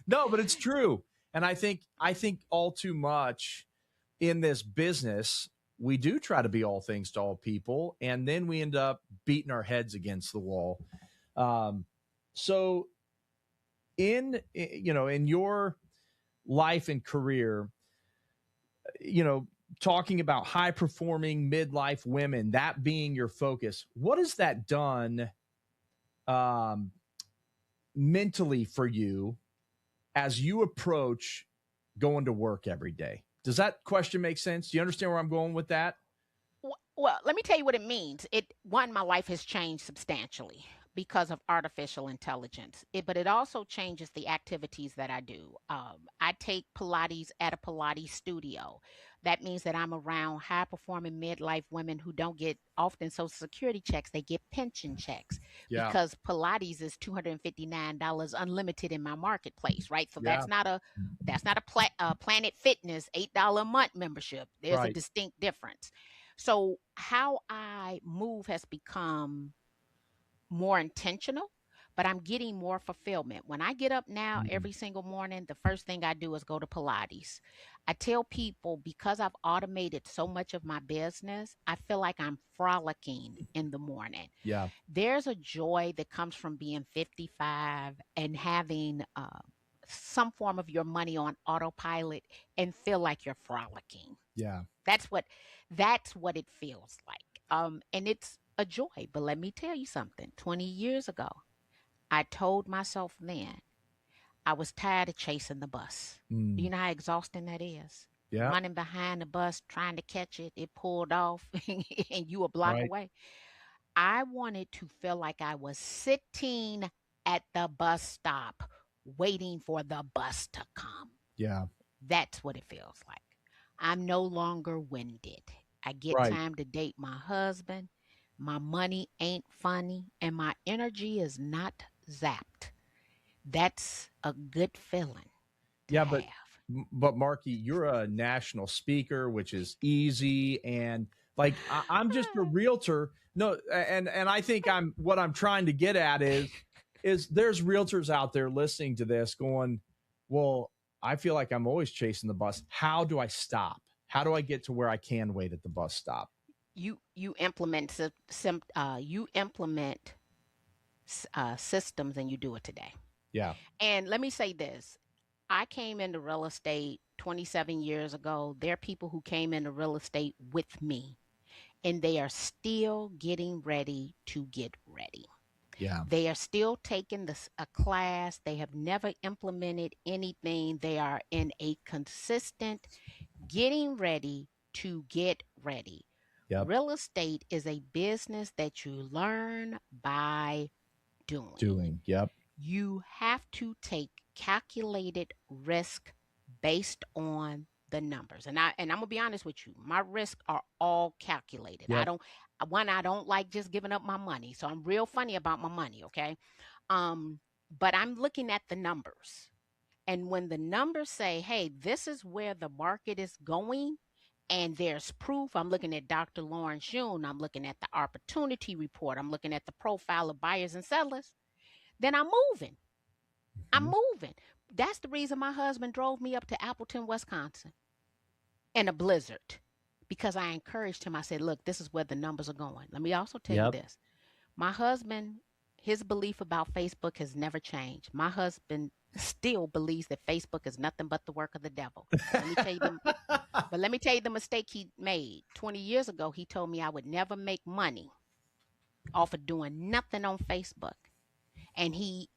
No, but it's true. And I think all too much in this business, we do try to be all things to all people, and then we end up beating our heads against the wall. Um, so in your life and career, you know, talking about high performing midlife women, that being your focus, what has that done um, mentally for you as you approach going to work every day? Does that question make sense? Do you understand where I'm going with that? Well, let me tell you what it means. My life has changed substantially because of artificial intelligence. But it also changes the activities that I do. I take Pilates at a Pilates studio. That means that I'm around high performing midlife women who don't get often Social Security checks, they get pension checks Yeah. because Pilates is $259 unlimited in my marketplace, right? So Yeah. that's not a Planet Fitness $8 a month membership. There's a Right. distinct difference. So how I move has become more intentional, but I'm getting more fulfillment. When I get up now every single morning, the first thing I do is go to Pilates. I tell people because I've automated so much of my business, I feel like I'm frolicking in the morning. Yeah. There's a joy that comes from being 55 and having some form of your money on autopilot and feel like you're frolicking. Yeah. That's what it feels like. And it's a joy. But let me tell you something. 20 years ago, I told myself then I was tired of chasing the bus. Do you know how exhausting that is? Yeah. Running behind the bus, trying to catch it, it pulled off, and you a block Right. away. I wanted to feel like I was sitting at the bus stop waiting for the bus to come. Yeah. That's what it feels like. I'm no longer winded. I get Right. time to date my husband. My money ain't funny, and my energy is not zapped. That's a good feeling to Yeah. have. But Marki, you're a national speaker, which is easy. And like, I'm just a realtor. No. And I think what I'm trying to get at is there's realtors out there listening to this going, well, I feel like I'm always chasing the bus. How do I stop? How do I get to where I can wait at the bus stop? You implement systems, and you do it today. Yeah. And let me say this. I came into real estate 27 years ago. There are people who came into real estate with me, and they are still getting ready to get ready. Yeah. They are still taking a class. They have never implemented anything. They are in a consistent getting ready to get ready. Yep. Real estate is a business that you learn by doing. Yep. You have to take calculated risk based on the numbers. And I'm gonna be honest with you, my risks are all calculated. Yep. I don't like just giving up my money. So I'm real funny about my money, okay? But I'm looking at the numbers. And when the numbers say, hey, this is where the market is going, and there's proof. I'm looking at Dr. Lawrence Yun. I'm looking at the opportunity report. I'm looking at the profile of buyers and sellers. Then I'm moving. I'm moving. That's the reason my husband drove me up to Appleton, Wisconsin in a blizzard because I encouraged him. I said, look, this is where the numbers are going. Let me also tell you this. My husband, his belief about Facebook has never changed. My husband still believes that Facebook is nothing but the work of the devil. Let me tell you the mistake he made. 20 years ago, he told me I would never make money off of doing nothing on Facebook. And he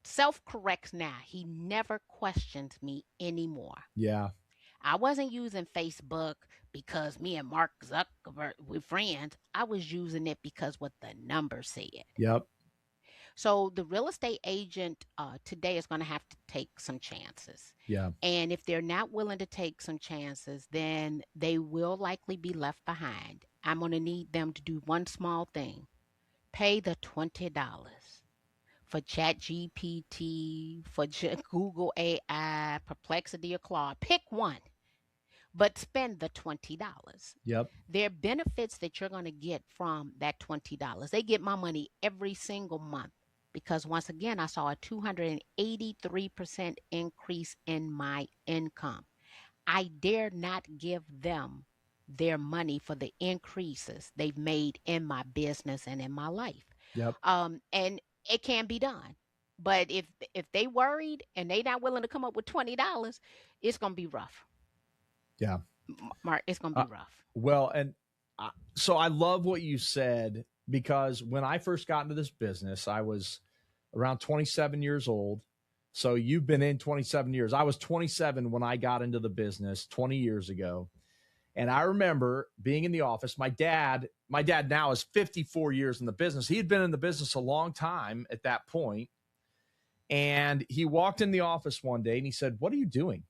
self-corrects now. He never questions me anymore. Yeah. I wasn't using Facebook because me and Mark Zuckerberg were friends. I was using it because what the numbers said. Yep. So the real estate agent today is going to have to take some chances. Yeah. And if they're not willing to take some chances, then they will likely be left behind. I'm going to need them to do one small thing. Pay the $20 for ChatGPT, for Google AI, Perplexity, or Claude. Pick one, but spend the $20. Yep. There are benefits that you're going to get from that $20. They get my money every single month because, once again, I saw a 283% increase in my income. I dare not give them their money for the increases they've made in my business and in my life. Yep. And it can be done. But if they worried and they not willing to come up with $20, it's gonna be rough. Yeah, Mark, it's gonna be rough. Well, and so I love what you said because when I first got into this business, I was around 27 years old, So you've been in 27 years. I was 27 when I got into the business 20 years ago. And I remember being in the office. My dad now is 54 years in the business. He had been in the business a long time at that point. And he walked in the office one day and he said, "What are you doing?"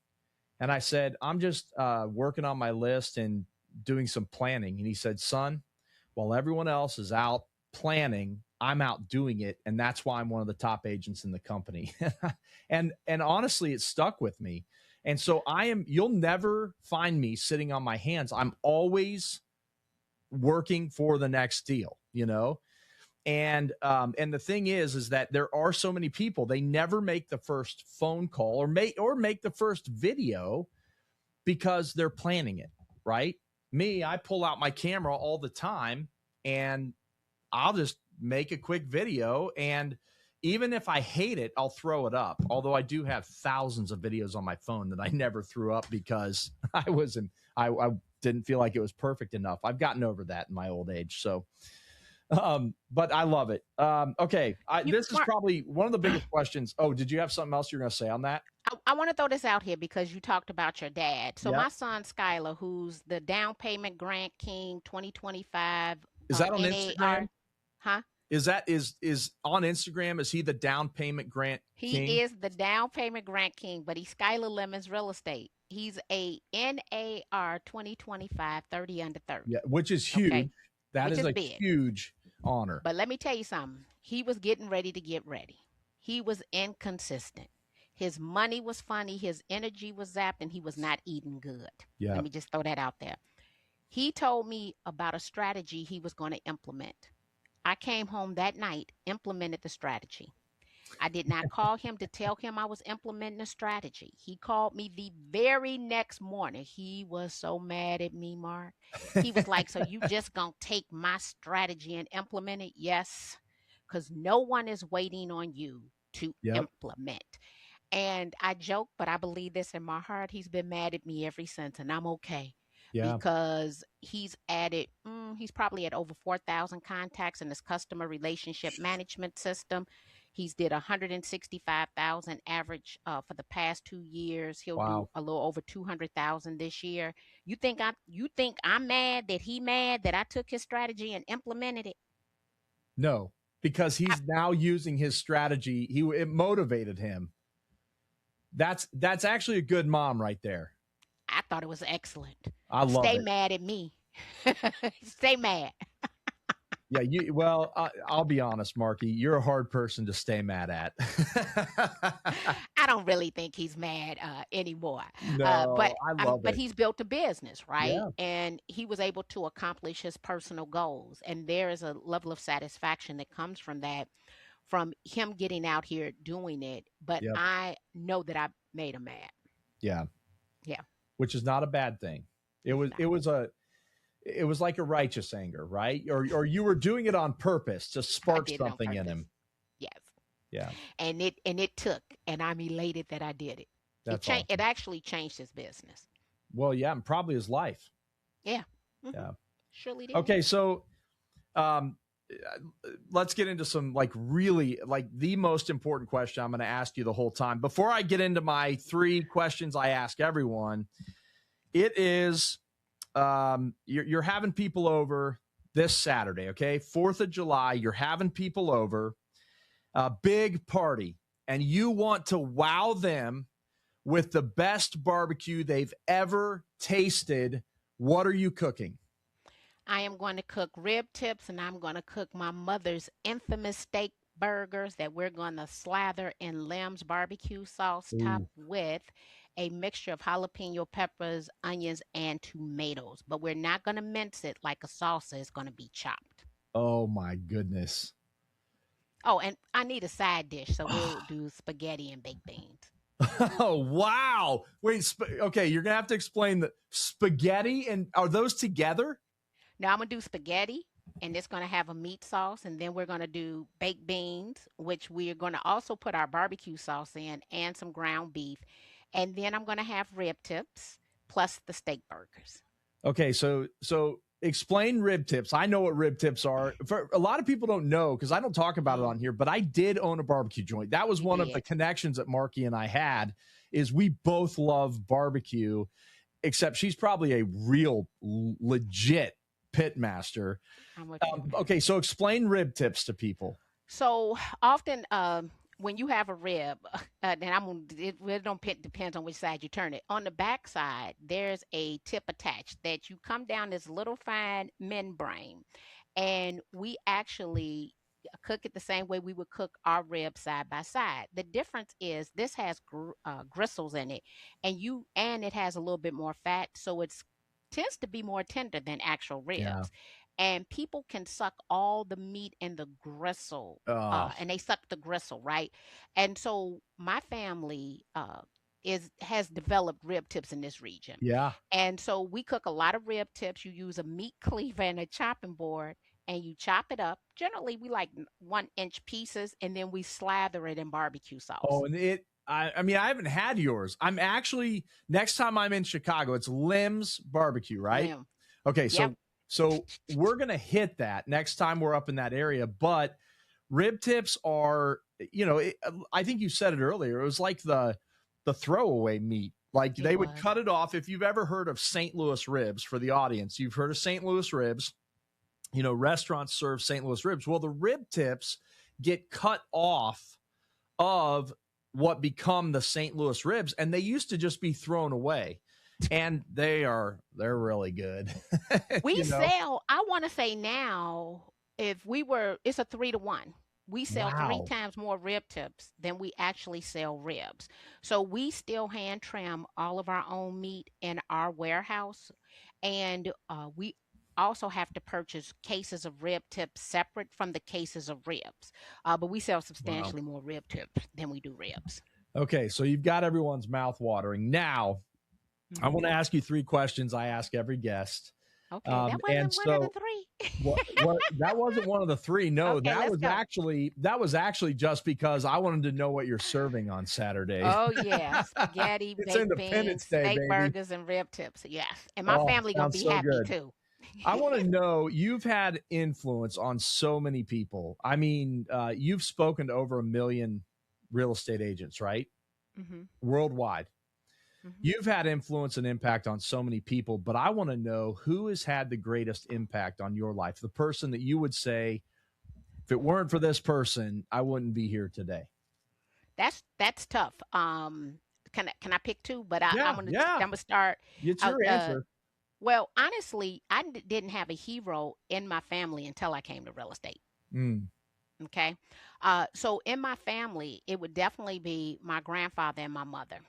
And I said, "I'm just working on my list and doing some planning." And he said, "Son, while everyone else is out planning, I'm out doing it. And that's why I'm one of the top agents in the company." and honestly, it stuck with me. And so you'll never find me sitting on my hands. I'm always working for the next deal, you know? And the thing is that there are so many people, they never make the first phone call or make the first video because they're planning it, right? Me, I pull out my camera all the time and I'll just make a quick video, and even if I hate it, I'll throw it up. Although I do have thousands of videos on my phone that I never threw up because I didn't feel like it was perfect enough. I've gotten over that in my old age. So, but I love it. Okay. This is probably one of the biggest questions. Oh, did you have something else you're going to say on that? I want to throw this out here because you talked about your dad. So Yep. my son Skylar, who's the down payment grant king 2025. Is that on NAR, Instagram? Huh? Is on Instagram? Is he the down payment grant king? He is the down payment grant king, but he's Skylar Lemons Real Estate. He's a NAR 2025 30 under 30. Yeah, which is huge. Okay. That Which is a big. huge honor. But let me tell you something. He was getting ready to get ready. He was inconsistent. His money was funny. His energy was zapped, and he was not eating good. Yeah. Let me just throw that out there. He told me about a strategy he was going to implement. I came home that night, implemented the strategy. I did not call him to tell him I was implementing a strategy. He called me the very next morning. He was so mad at me, Mark. He was like, "So you just gonna take my strategy and implement it?" Yes, because no one is waiting on you to implement. And I joke, but I believe this in my heart. He's been mad at me ever since, and I'm okay. Yeah. Because he's probably at over 4,000 contacts in his customer relationship management system. He's did 165,000 average for the past 2 years. He'll do a little over 200,000 this year. You think I'm mad that I took his strategy and implemented it? No, because he's now using his strategy. It motivated him. That's actually a good mom right there. I thought it was excellent. I love it. Stay mad at me. Stay mad. Yeah, I'll be honest, Marki. You're a hard person to stay mad at. I don't really think he's mad anymore. No, but I love it. But he's built a business, right? Yeah. And he was able to accomplish his personal goals. And there is a level of satisfaction that comes from that, from him getting out here doing it. But I know that I made him mad. Yeah. Yeah. Which is not a bad thing. It was like a righteous anger, right? Or you were doing it on purpose to spark something in him. Yes. Yeah. And it took, and I'm elated that I did it. That's awesome. It actually changed his business. Well, yeah, and probably his life. Yeah. Mm-hmm. Yeah. Surely did. Okay, so let's get into some really the most important question I'm going to ask you the whole time. Before I get into my 3 questions I ask everyone, it is you're having people over this Saturday, okay? 4th of July, you're having people over, a big party, and you want to wow them with the best barbecue they've ever tasted. What are you cooking? I am going to cook rib tips, and I'm going to cook my mother's infamous steak burgers that we're going to slather in Lem's barbecue sauce, topped with a mixture of jalapeno peppers, onions, and tomatoes. But we're not going to mince it like a salsa. It's going to be chopped. Oh, my goodness. Oh, and I need a side dish, so we'll do spaghetti and baked beans. Oh, wow. Wait, okay, you're going to have to explain the spaghetti, and are those together? Now I'm going to do spaghetti, and it's going to have a meat sauce, and then we're going to do baked beans, which we are going to also put our barbecue sauce in, and some ground beef. And then I'm going to have rib tips plus the steak burgers. Okay, so explain rib tips. I know what rib tips are. For a lot of people don't know because I don't talk about it on here, but I did own a barbecue joint. That was You one of the did. connections that Marki and I had is we both love barbecue, except she's probably a real legit pit master. I'm with you. Okay, so explain rib tips to people. So often, when you have a rib, and it really depends on which side you turn it. On the back side, there's a tip attached that you come down this little fine membrane, and we actually cook it the same way we would cook our ribs side by side. The difference is this has gristles in it, and it has a little bit more fat, so it's tends to be more tender than actual Yeah. ribs. And people can suck all the meat and the gristle, Oh, and they suck the gristle, right? And so my family is has developed rib tips in this region. yeah. And so we cook a lot of rib tips. You use a meat cleaver and a chopping board, and you chop it up. Generally, we like 1 inch pieces, and then we slather it in barbecue sauce. Oh, and I mean, I haven't had yours. I'm actually next time I'm in Chicago, it's Lem's Barbecue, right? Limb. Okay, Yep. so we're gonna hit that next time we're up in that area. But rib tips are, I think you said it earlier. It was like the throwaway meat. Like It they would was. cut it off. If you've ever heard of St. Louis ribs, for the audience, you've heard of St. Louis ribs. Restaurants serve St. Louis ribs. Well, the rib tips get cut off of what become the St. Louis ribs, and they used to just be thrown away. And they're really good. We sell, I want to say now, it's a 3 to 1. We sell three Wow. times more rib tips than we actually sell ribs. So we still hand trim all of our own meat in our warehouse. And we also have to purchase cases of rib tips separate from the cases of ribs. But we sell Wow. substantially more rib tips than we do ribs. Okay, so you've got everyone's mouth watering. Now, I want to ask you 3 questions I ask every guest. Okay, that And wasn't one of so the three. what that wasn't one of the 3. No, Okay, let's go. that was actually just because I wanted to know what you're serving on Saturday. Oh yeah, spaghetti, It's baked beans, Independence Day, steak baby. burgers, and rib tips. Yes, and my Oh, family gonna sounds be so happy good. too. I want to know, you've had influence on so many people. I mean, you've spoken to over 1 million real estate agents, right? hmm Worldwide. hmm You've had influence and impact on so many people, but I want to know who has had the greatest impact on your life. The person that you would say, if it weren't for this person, I wouldn't be here today. That's tough. Can I pick two? But Yeah, I'm yeah. gonna start. It's Uh, your uh, answer. well, honestly, didn't have a hero in my family until I came to real estate. Mm, Okay. So in my family, it would definitely be my grandfather and my mother.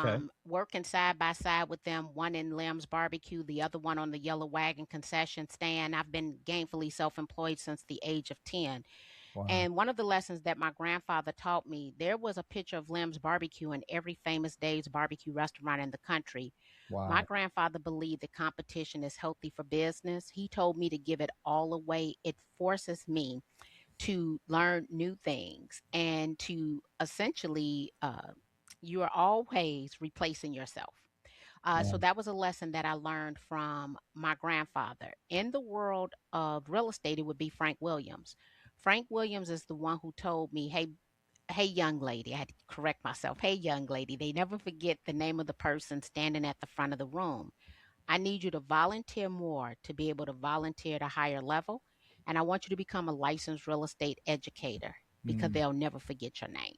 okay. Working side by side with them, one in Lem's Barbecue, the other one on the Yellow Wagon concession stand. I've been gainfully self employed since the age of 10. Wow. And one of the lessons that my grandfather taught me, there was a picture of Lem's Barbecue in every famous Dave's barbecue restaurant in the country. My Wow. grandfather believed that competition is healthy for business. He told me to give it all away. It forces me to learn new things and to essentially, you are always replacing yourself. Yeah. So that was a lesson that I learned from my grandfather. In the world of real estate, it would be Frank Williams. Frank Williams is the one who told me, hey, young lady, I had to correct myself. Hey, young lady, they never forget the name of the person standing at the front of the room. I need you to volunteer more to be able to volunteer at a higher level. And I want you to become a licensed real estate educator because Mm, they'll never forget your name.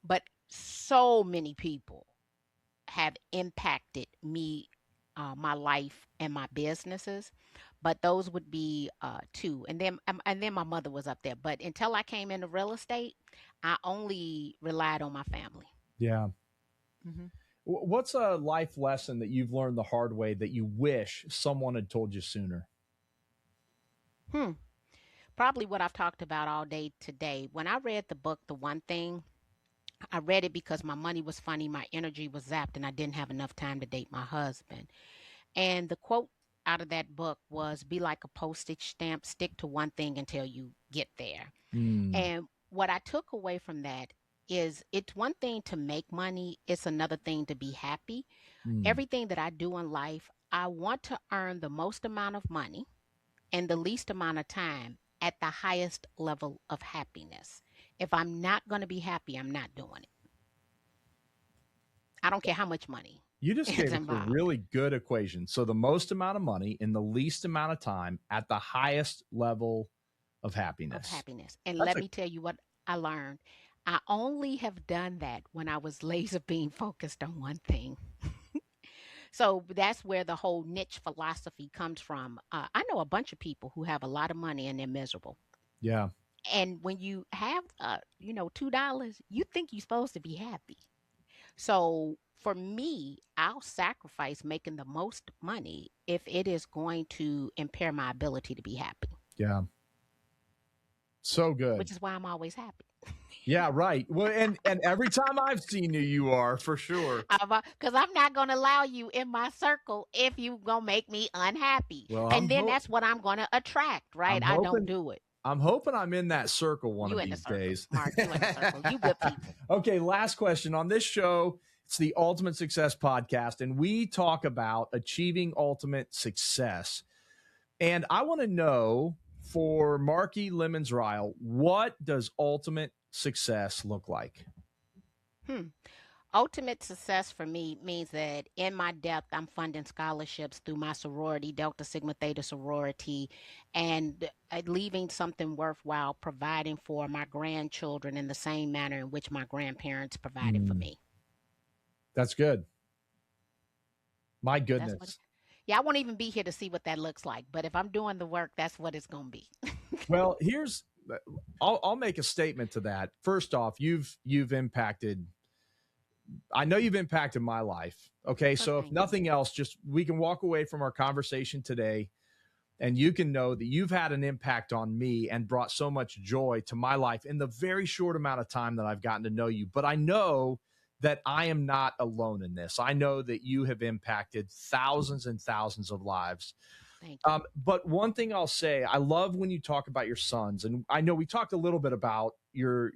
But so many people have impacted me, my life, and my businesses. But those would be two, and then my mother was up there. But until I came into real estate, I only relied on my family. yeah. hmm What's a life lesson that you've learned the hard way that you wish someone had told you sooner? Hmm. Probably what I've talked about all day today. When I read the book, The One Thing, I read it because my money was funny, my energy was zapped, and I didn't have enough time to date my husband. And the quote out of that book was, be like a postage stamp, stick to one thing until you get there. Mm, And what I took away from that is it's one thing to make money, it's another thing to be happy. mm, Everything that I do in life, I want to earn the most amount of money in the least amount of time at the highest level of happiness. If I'm not going to be happy, I'm not doing it. I don't care how much money You just is gave us a involved really good equation. So the most amount of money in the least amount of time at the highest level of of happiness. happiness. And That's let a me tell you what I learned. I only have done that when I was laser beam focused on one thing. So that's where the whole niche philosophy comes from. I know a bunch of people who have a lot of money and they're miserable. yeah. And when you have, $2, you think you're supposed to be happy. So for me, I'll sacrifice making the most money if it is going to impair my ability to be happy, Yeah. So good. which is why I'm always happy. Yeah, right. Well, and every time I've seen you, you are for sure. Because I'm not going to allow you in my circle if you going to make me unhappy. Well, And then that's what I'm going to attract, right? I'm I don't hoping do it. I'm in that circle one You of in the these circle, days. Mark. You in the circle. You good people. Okay, last question on this show. It's the Ultimate Success Podcast, and we talk about achieving ultimate success. And I want to know for Marki Lemons Ryhal, what does ultimate success look like? Hmm. Ultimate success for me means that in my depth, I'm funding scholarships through my sorority, Delta Sigma Theta sorority, and leaving something worthwhile, providing for my grandchildren in the same manner in which my grandparents provided for Mm, me. that's good. My That's what. goodness. Yeah, I won't even be here to see what that looks like. But if I'm doing the work, that's what it's gonna be. Well, I'll make a statement to that. First off, you've impacted. I know you've impacted my life. Okay, Well, so if thank you. nothing else, just we can walk away from our conversation today, and you can know that you've had an impact on me and brought so much joy to my life in the very short amount of time that I've gotten to know you. But I know that I am not alone in this. I know that you have impacted thousands and thousands of lives. Thank you. But one thing I'll say, I love when you talk about your sons, and I know we talked a little bit about your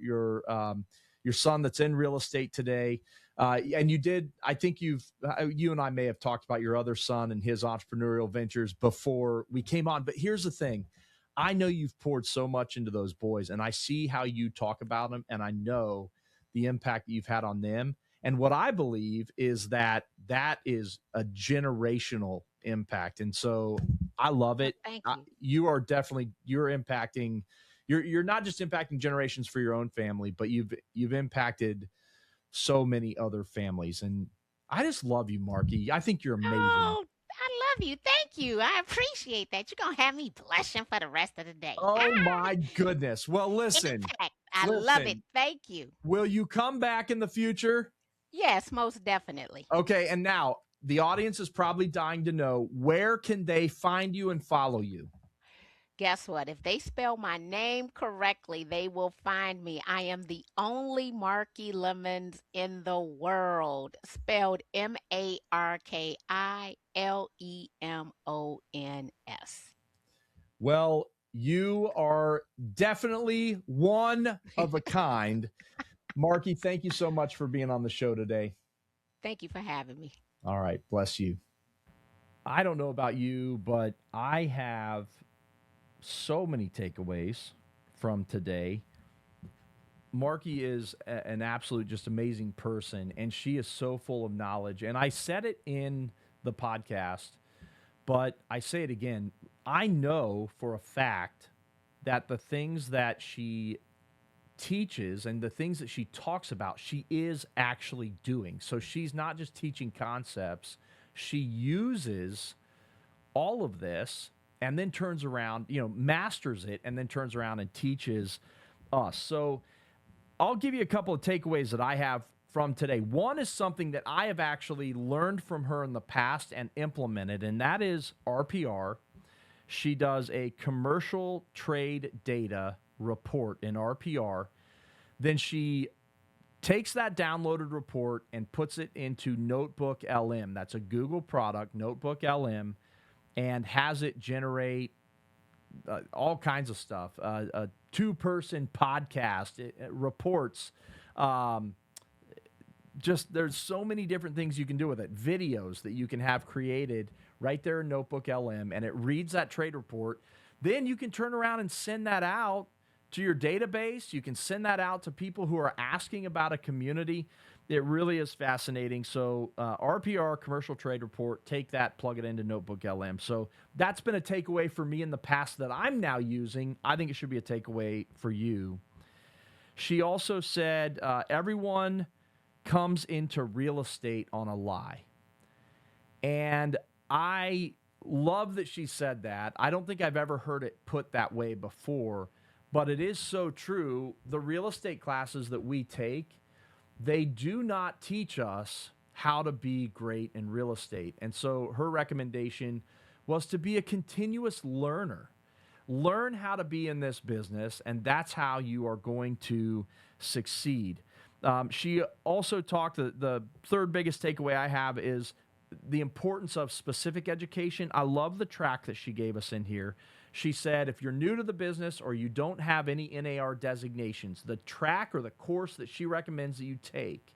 son that's in real estate today, and you did. I think you and I may have talked about your other son and his entrepreneurial ventures before we came on. But here's the thing. I know you've poured so much into those boys, and I see how you talk about them, and I know the impact that you've had on them. And what I believe is that that is a generational impact. And so I love Well, it. thank you. You are definitely you're impacting. You're not just impacting generations for your own family, but you've impacted so many other families. And I just love you, Marki. I think you're amazing. Oh, I love you. Thank you. I appreciate that. You're gonna have me blushing for the rest of the day. Oh my goodness. Well, listen, Impact. I love it. listen. Thank you. Will you come back in the future? Yes, most definitely. Okay. And now the audience is probably dying to know, where can they find you and follow you? Guess what? If they spell my name correctly, they will find me. I am the only Marki Lemons in the world, spelled Markilemons. Well, you are definitely one of a kind. Marki, thank you so much for being on the show today. Thank you for having me. All right. Bless you. I don't know about you, but I have so many takeaways from today. Marki is an absolute, just amazing person, and she is so full of knowledge. And I said it in the podcast, but I say it again. I know for a fact that the things that she teaches and the things that she talks about, she is actually doing. So she's not just teaching concepts, she uses all of this and then turns around, masters it and then turns around and teaches us. So I'll give you a couple of takeaways that I have from today. One is something that I have actually learned from her in the past and implemented, and that is RPR. She does a commercial trade data report in RPR. Then she takes that downloaded report and puts it into Notebook LM. That's a Google product, Notebook LM, and has it generate all kinds of stuff. A two-person podcast, it reports. Just there's so many different things you can do with it. Videos that you can have created right there in Notebook LM, and it reads that trade report. Then you can turn around and send that out to your database. You can send that out to people who are asking about a community. It really is fascinating. So RPR, Commercial Trade Report, take that, plug it into Notebook LM. So that's been a takeaway for me in the past that I'm now using. I think it should be a takeaway for you. She also said, everyone comes into real estate on a lie. And I love that she said that. I don't think I've ever heard it put that way before, but it is so true. The real estate classes that we take, they do not teach us how to be great in real estate. And so her recommendation was to be a continuous learner. Learn how to be in this business, and that's how you are going to succeed. She also talked, the third biggest takeaway I have is the importance of specific education. I love the track that she gave us in here. She said, if you're new to the business or you don't have any NAR designations, the track or the course that she recommends that you take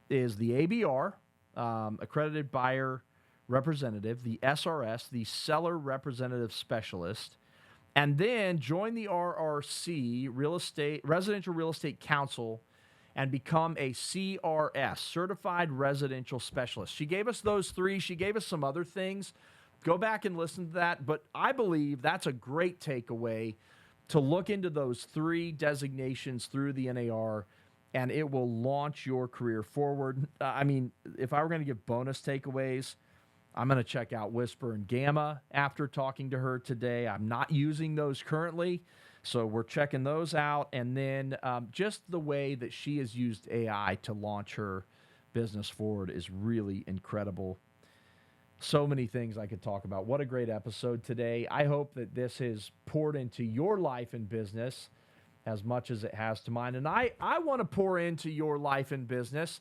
is the ABR, Accredited Buyer Representative, the SRS, the Seller Representative Specialist, and then join the RRC, Residential Real Estate Council, and become a CRS, Certified Residential Specialist. She gave us those three. She gave us some other things. Go back and listen to that. But I believe that's a great takeaway to look into those three designations through the NAR, and it will launch your career forward. I mean, if I were going to give bonus takeaways, I'm going to check out Whisper and Gamma after talking to her today. I'm not using those currently, so we're checking those out. And then just the way that she has used AI to launch her business forward is really incredible. So many things I could talk about. What a great episode today. I hope that this has poured into your life and business as much as it has to mine. And I want to pour into your life and business.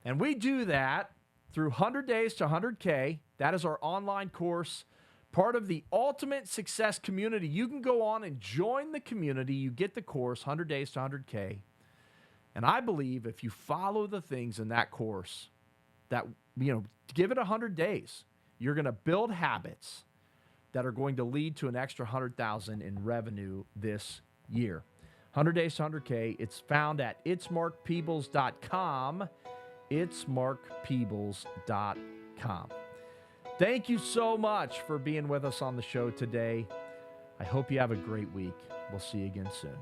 And we do that through 100 Days to 100K. That is our online course, part of the Ultimate Success Community. You can go on and join the community. You get the course, 100 Days to 100K. And I believe if you follow the things in that course, that, give it 100 days, you're going to build habits that are going to lead to an extra 100,000 in revenue this year. 100 Days to 100K. It's found at itsmarkpeebles.com. itsmarkpeebles.com. Thank you so much for being with us on the show today. I hope you have a great week. We'll see you again soon.